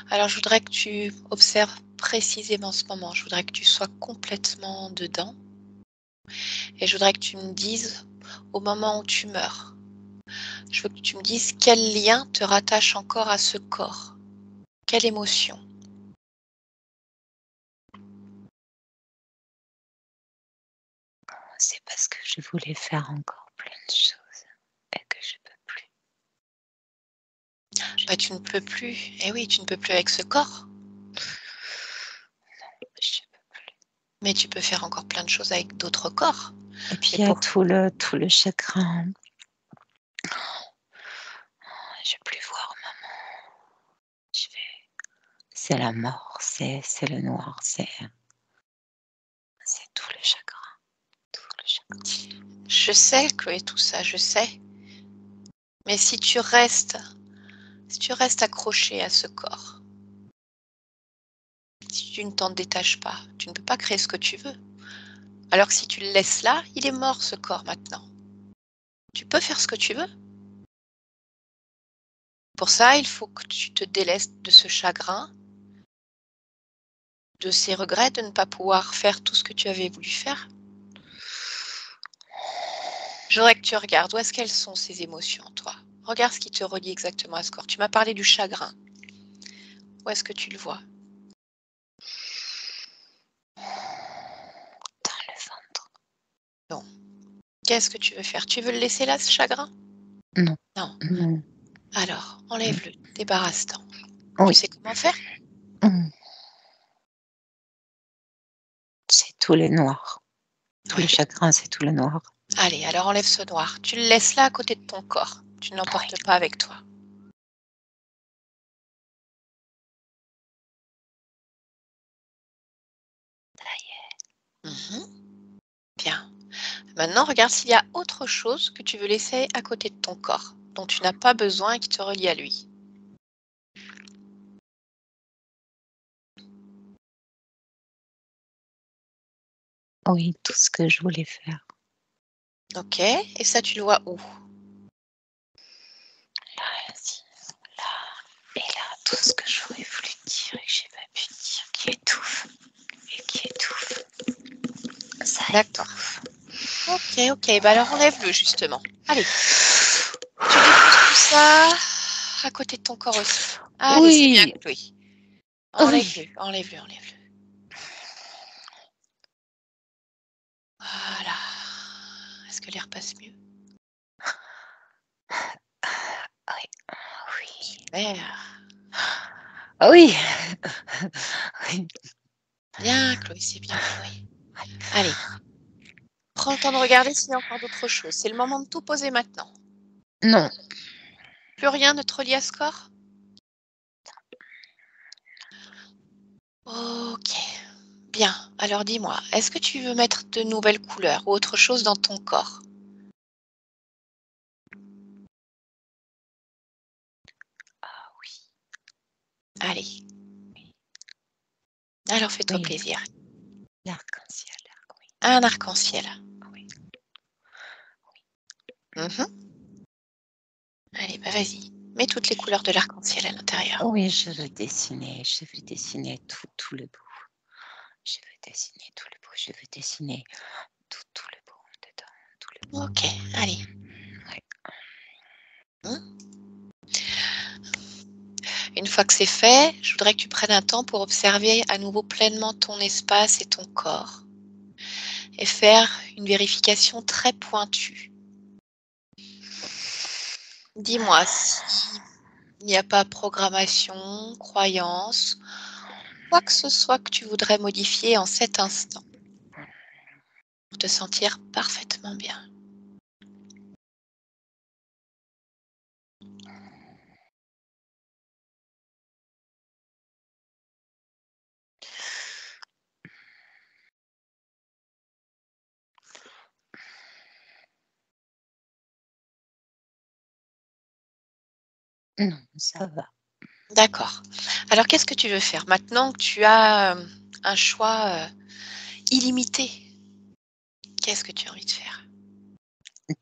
Alors, je voudrais que tu observes précisément ce moment. Je voudrais que tu sois complètement dedans. Et je voudrais que tu me dises, au moment où tu meurs, je veux que tu me dises quel lien te rattache encore à ce corps. Quelle émotion? C'est parce que je voulais faire encore plein de choses et que je peux plus. Bah, tu ne peux plus. Eh oui, tu ne peux plus avec ce corps. Je peux plus. Mais tu peux faire encore plein de choses avec d'autres corps. Et puis Mais il y a pour... tout le chagrin. Je vais plus voir maman. C'est la mort, c'est le noir, c'est tout le chagrin. Tout le chagrin. Je sais que tout ça, je sais. Mais si tu restes accroché à ce corps, si tu ne t'en détaches pas, tu ne peux pas créer ce que tu veux. Alors que si tu le laisses là, il est mort ce corps maintenant. Tu peux faire ce que tu veux. Pour ça, il faut que tu te délaisses de ce chagrin, de ces regrets de ne pas pouvoir faire tout ce que tu avais voulu faire. Je voudrais que tu regardes où est-ce qu'elles sont ces émotions, toi. Regarde ce qui te relie exactement à ce corps. Tu m'as parlé du chagrin. Où est-ce que tu le vois? Dans le ventre. Bon. Qu'est-ce que tu veux faire? Tu veux le laisser là, ce chagrin? Non. Non. Non. Alors, enlève-le, débarrasse-t'en. Tu Oui. sais comment faire? C'est tout le noir. Tout le Oui. chagrin, c'est tout le noir. Allez, alors enlève ce noir. Tu le laisses là à côté de ton corps. Tu ne l'emportes pas avec toi. Bien. Maintenant, regarde s'il y a autre chose que tu veux laisser à côté de ton corps, dont tu n'as pas besoin et qui te relie à lui. Oui, tout ce que je voulais faire. Ok, et ça, tu le vois où? Là, ici, là, et là, tout ce que j'aurais voulu dire et que j'ai pas pu dire, qui étouffe. Et qui étouffe. Ça D'accord. étouffe. Ok, bah alors enlève-le justement. Allez, tu déposes tout ça à côté de ton corps aussi. Allez, c'est bien, Oui, Chloé. Enlève-le, enlève-le, enlève-le. Voilà. Est-ce que l'air passe mieux? Oui. Oui. Super. Oui. Oui. Bien, Chloé, c'est bien, Chloé. Allez. Prends le temps de regarder s'il y a encore d'autres choses. C'est le moment de tout poser maintenant. Non. Plus rien ne te relie à ce corps? Ok. Bien. Alors dis-moi, est-ce que tu veux mettre de nouvelles couleurs ou autre chose dans ton corps? Ah oui. Allez. Alors fais-toi Oui. plaisir. L'arc-en-ciel. Oui. Un arc-en-ciel. Oui. Allez, bah vas-y. Mets toutes les couleurs de l'arc-en-ciel à l'intérieur. Oui, je veux dessiner tout le bout. Je veux dessiner tout le bout. Je veux dessiner tout le bout dedans. Tout le bout. Ok, allez. Oui. Une fois que c'est fait, je voudrais que tu prennes un temps pour observer à nouveau pleinement ton espace et ton corps et faire une vérification très pointue. Dis-moi s'il n'y a pas programmation, croyance, quoi que ce soit que tu voudrais modifier en cet instant pour te sentir parfaitement bien. Non, ça va. D'accord. Alors qu'est-ce que tu veux faire? Maintenant que tu as un choix illimité, qu'est-ce que tu as envie de faire?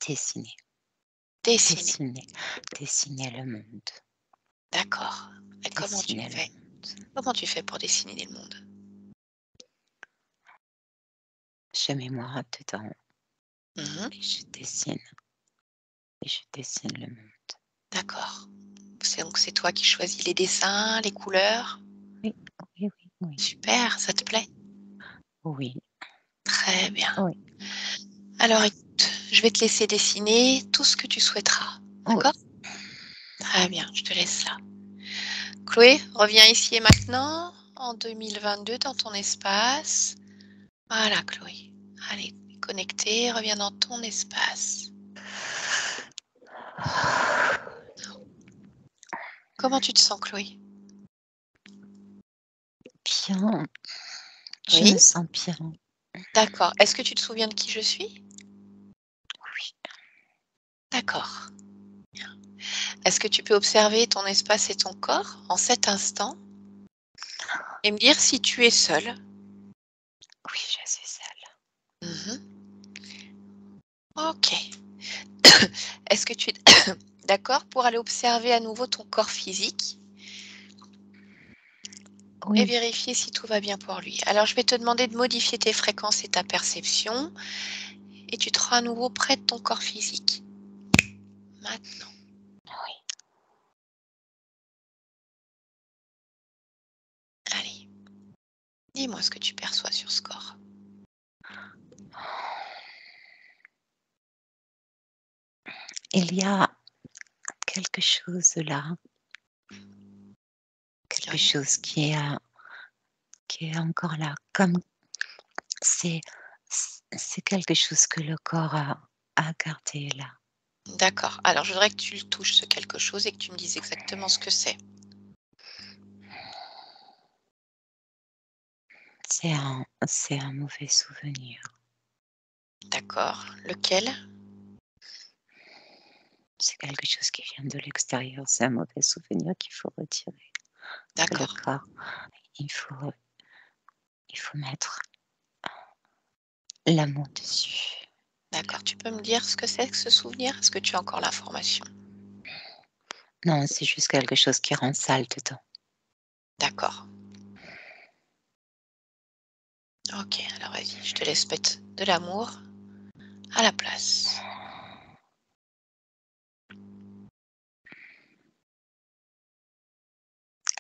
Dessiner. Dessiner. Dessiner le monde. D'accord. Et comment tu Dessiner le fais? monde. Comment tu fais pour dessiner le monde? Je mets moi dedans Mmh. et je dessine. Et je dessine le monde. D'accord. C'est toi qui choisis les dessins, les couleurs? Oui, oui, oui, oui. Super, ça te plaît? Oui, Très bien. oui, Alors écoute, je vais te laisser dessiner tout ce que tu souhaiteras, oui. d'accord? Très bien, je te laisse là. Chloé, reviens ici et maintenant, en 2022 dans ton espace. Voilà Chloé. Allez, connectée, reviens dans ton espace. Comment tu te sens Chloé? Bien. Je Oui? me sens bien. D'accord. Est-ce que tu te souviens de qui je suis? Oui, D'accord. Bien. Est-ce que tu peux observer ton espace et ton corps en cet instant et me dire si tu es seule? oui, je suis seule. Mmh. OK. Est-ce que tu es d'accord pour aller observer à nouveau ton corps physique et Oui, vérifier si tout va bien pour lui? Alors je vais te demander de modifier tes fréquences et ta perception et tu te rends à nouveau près de ton corps physique. Maintenant. oui. Allez, dis-moi ce que tu perçois sur ce corps. Il y a quelque chose là, quelque Oui, chose qui est encore là, comme c'est c'est quelque chose que le corps a gardé là. d'accord. Alors je voudrais que tu le touches ce quelque chose et que tu me dises exactement ce que c'est. C'est un mauvais souvenir. D'accord. Lequel? C'est quelque chose qui vient de l'extérieur, c'est un mauvais souvenir qu'il faut retirer de le D'accord. corps. Il faut il faut mettre l'amour dessus. D'accord. Tu peux me dire ce que c'est que ce souvenir? Est-ce que tu as encore l'information? Non, c'est juste quelque chose qui rend sale dedans. D'accord. Ok, alors vas-y, je te laisse mettre de l'amour à la place.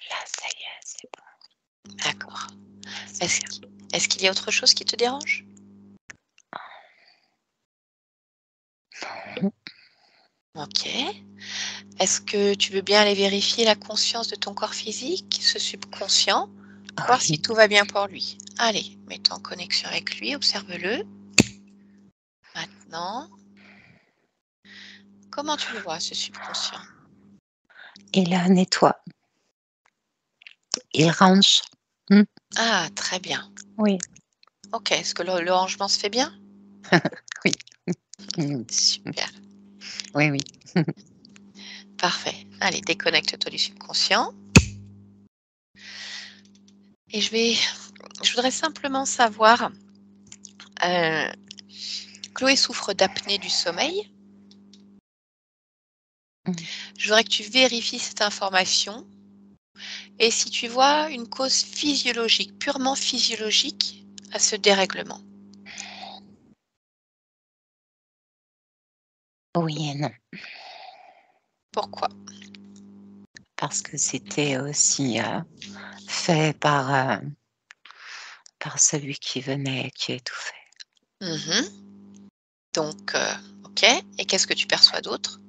Là, ça y est, c'est bon. D'accord. C'est bien. Est-ce qu'il y a autre chose qui te dérange? Non. Ok. Est-ce que tu veux bien aller vérifier la conscience de ton corps physique, ce subconscient, voir si Oui. tout va bien pour lui? Allez, mets-toi en connexion avec lui, observe-le. Maintenant, comment tu le vois, ce subconscient? Il nettoie, il range. Mmh. Ah, très bien. Oui, Ok, est-ce que le rangement se fait bien? oui. Mmh. Super, Oui, oui. parfait. Allez, déconnecte-toi du subconscient. Et je voudrais simplement savoir, euh, Chloé souffre d'apnée du sommeil. Mmh. Je voudrais que tu vérifies cette information et si tu vois une cause physiologique, purement physiologique à ce dérèglement. Oui et non, Pourquoi? parce que c'était aussi, fait par celui qui venait, qui étouffait. Mhm. Donc, ok. Et qu'est-ce que tu perçois d'autre?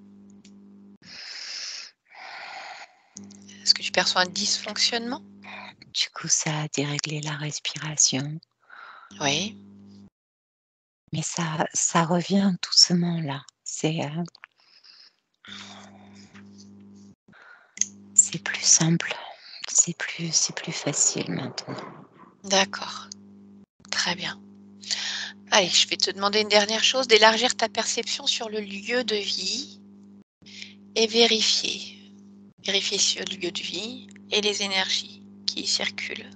Est-ce que tu perçois un dysfonctionnement? Du coup, ça a déréglé la respiration, Oui. mais ça revient doucement là. C'est plus simple, c'est plus facile maintenant. D'accord. Très bien. Allez, je vais te demander une dernière chose, d'élargir ta perception sur le lieu de vie et vérifier. Vérifier sur le lieu de vie et les énergies qui y circulent.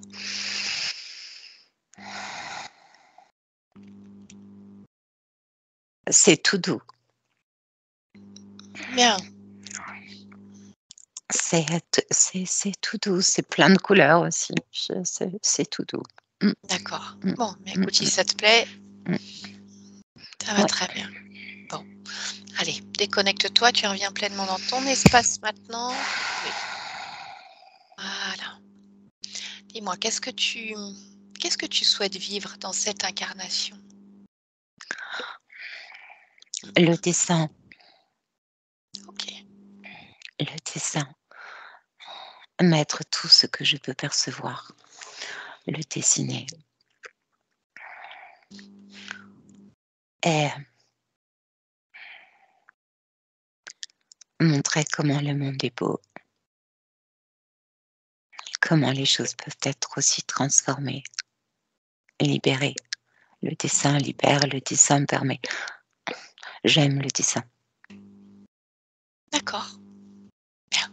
C'est tout doux, Bien. c'est tout doux, c'est plein de couleurs aussi. C'est tout doux. Mmh, D'accord. mmh, Bon, mais mmh, écoute, si mmh, ça te plaît, mmh. ça va Ouais, très bien. Bon, allez, déconnecte-toi, tu reviens pleinement dans ton espace maintenant. Oui. Voilà. Dis-moi, qu'est-ce que tu souhaites vivre dans cette incarnation? le dessin, Ok. le dessin, mettre tout ce que je peux percevoir, le dessiner et montrer comment le monde est beau, comment les choses peuvent être aussi transformées, libérées. Le dessin libère, le dessin permet. J'aime le dessin. D'accord. Bien.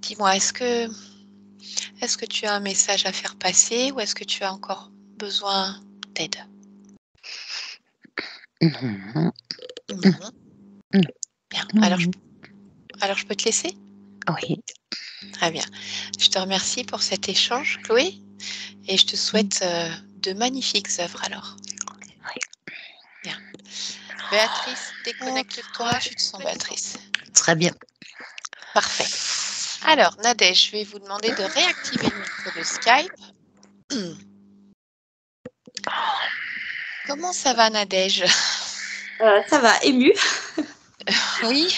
Dis-moi, est-ce que tu as un message à faire passer ou est-ce que tu as encore besoin d'aide? Non, Non. non, Bien. non, non. Alors je peux te laisser? Oui. Très bien. Je te remercie pour cet échange, Chloé, et je te Mmh. souhaite de magnifiques œuvres alors. Oui. Bien. Béatrice, déconnecte-toi, tu te sens Béatrice. Très bien. Parfait. Alors, Nadège, je vais vous demander de réactiver le micro de Skype. Comment ça va, Nadège? Ça va, émue. Oui.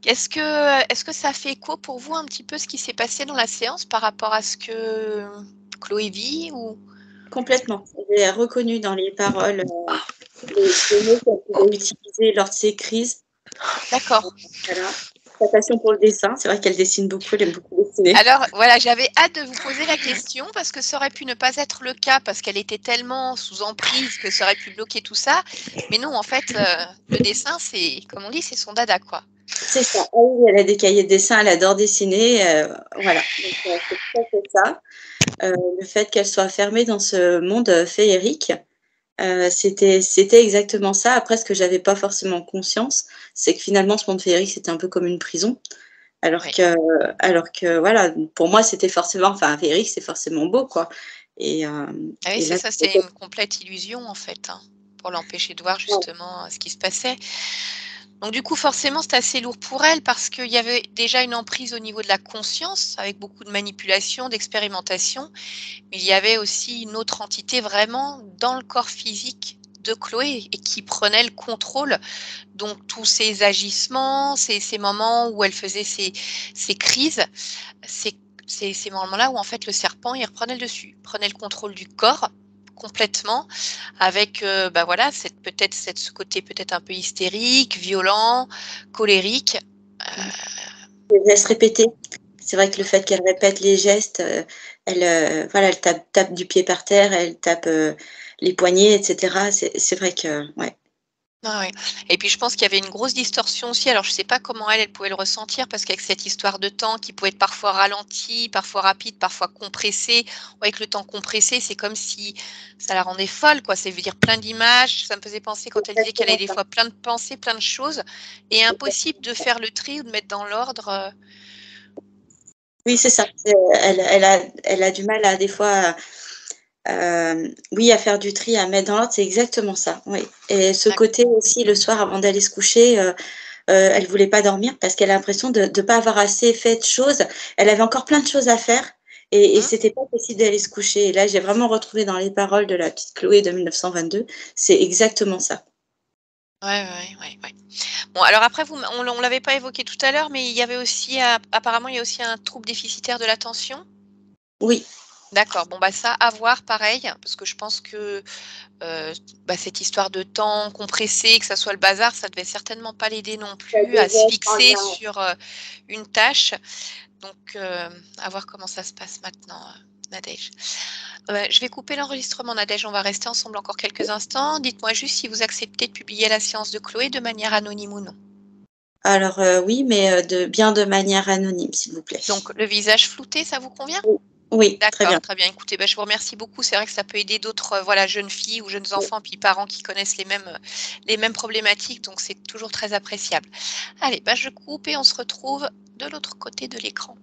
Est-ce que ça fait écho pour vous un petit peu ce qui s'est passé dans la séance par rapport à ce que Chloé vit ou... Complètement. J'ai reconnu dans les paroles les mots qu'elle pouvait utiliser lors de ses crises. D'accord. Voilà. Sa passion pour le dessin, c'est vrai qu'elle dessine beaucoup, elle aime beaucoup dessiner. Alors voilà, j'avais hâte de vous poser la question parce que ça aurait pu ne pas être le cas parce qu'elle était tellement sous emprise que ça aurait pu bloquer tout ça. Mais non, en fait, le dessin, c'est, comme on dit, c'est son dada, quoi. C'est ça. Ah oui, elle a des cahiers de dessin, elle adore dessiner. Voilà. Donc, c'est tout à fait ça. Le fait qu'elle soit fermée dans ce monde féerique, c'était exactement ça. Après, ce que j'avais pas forcément conscience, c'est que finalement, ce monde féerique, c'était un peu comme une prison. Alors Oui. que alors que voilà, pour moi, c'était forcément enfin, féerique, c'est forcément beau, quoi et Ah oui, et c'est là, ça, c'était une complète illusion, en fait, hein, pour l'empêcher de voir justement ce qui se passait. Donc du coup, forcément, c'est assez lourd pour elle parce qu'il y avait déjà une emprise au niveau de la conscience, avec beaucoup de manipulation, d'expérimentation. Mais il y avait aussi une autre entité vraiment dans le corps physique de Chloé et qui prenait le contrôle. Donc tous ces agissements, ces moments où elle faisait ces crises, ces moments-là où en fait le serpent, il reprenait le dessus, prenait le contrôle du corps complètement, avec voilà, peut-être ce côté peut-être un peu hystérique, violent, colérique. Les gestes répétés. C'est vrai que le fait qu'elle répète les gestes, elle tape du pied par terre, elle tape les poignets, etc. C'est vrai que, ouais. Ah ouais. Et puis je pense qu'il y avait une grosse distorsion aussi. Alors je ne sais pas comment elle pouvait le ressentir parce qu'avec cette histoire de temps qui pouvait être parfois ralenti, parfois rapide, parfois compressé. Avec le temps compressé, c'est comme si ça la rendait folle, quoi. Ça veut dire plein d'images. Ça me faisait penser quand elle disait qu'elle avait des fois plein de pensées, plein de choses, et impossible de faire le tri ou de mettre dans l'ordre. Oui, c'est ça. Elle a du mal à des fois. Oui, à faire du tri, à mettre dans l'ordre, c'est exactement ça. Oui. Et ce côté aussi, le soir, avant d'aller se coucher, elle voulait pas dormir parce qu'elle a l'impression de ne pas avoir assez fait de choses. Elle avait encore plein de choses à faire et c'était pas possible d'aller se coucher. Et là, j'ai vraiment retrouvé dans les paroles de la petite Chloé de 1922, c'est exactement ça. Ouais. Bon, alors après, on l'avait pas évoqué tout à l'heure, mais il y avait aussi, apparemment, il y a aussi un trouble déficitaire de l'attention. Oui. D'accord. Bon, bah ça, à voir, pareil, parce que je pense que cette histoire de temps compressé, que ça soit le bazar, ça devait certainement pas l'aider non plus à se fixer sur une tâche. Donc, à voir comment ça se passe maintenant, Nadège. Je vais couper l'enregistrement, Nadège. On va rester ensemble encore quelques instants. Dites-moi juste si vous acceptez de publier la séance de Chloé de manière anonyme ou non. Alors oui, mais bien de manière anonyme, s'il vous plaît. Donc, le visage flouté, ça vous convient ? Oui, très bien. D'accord, très bien. Écoutez, je vous remercie beaucoup. C'est vrai que ça peut aider d'autres jeunes filles ou jeunes enfants, puis parents qui connaissent les mêmes problématiques. Donc, c'est toujours très appréciable. Allez, je coupe et on se retrouve de l'autre côté de l'écran.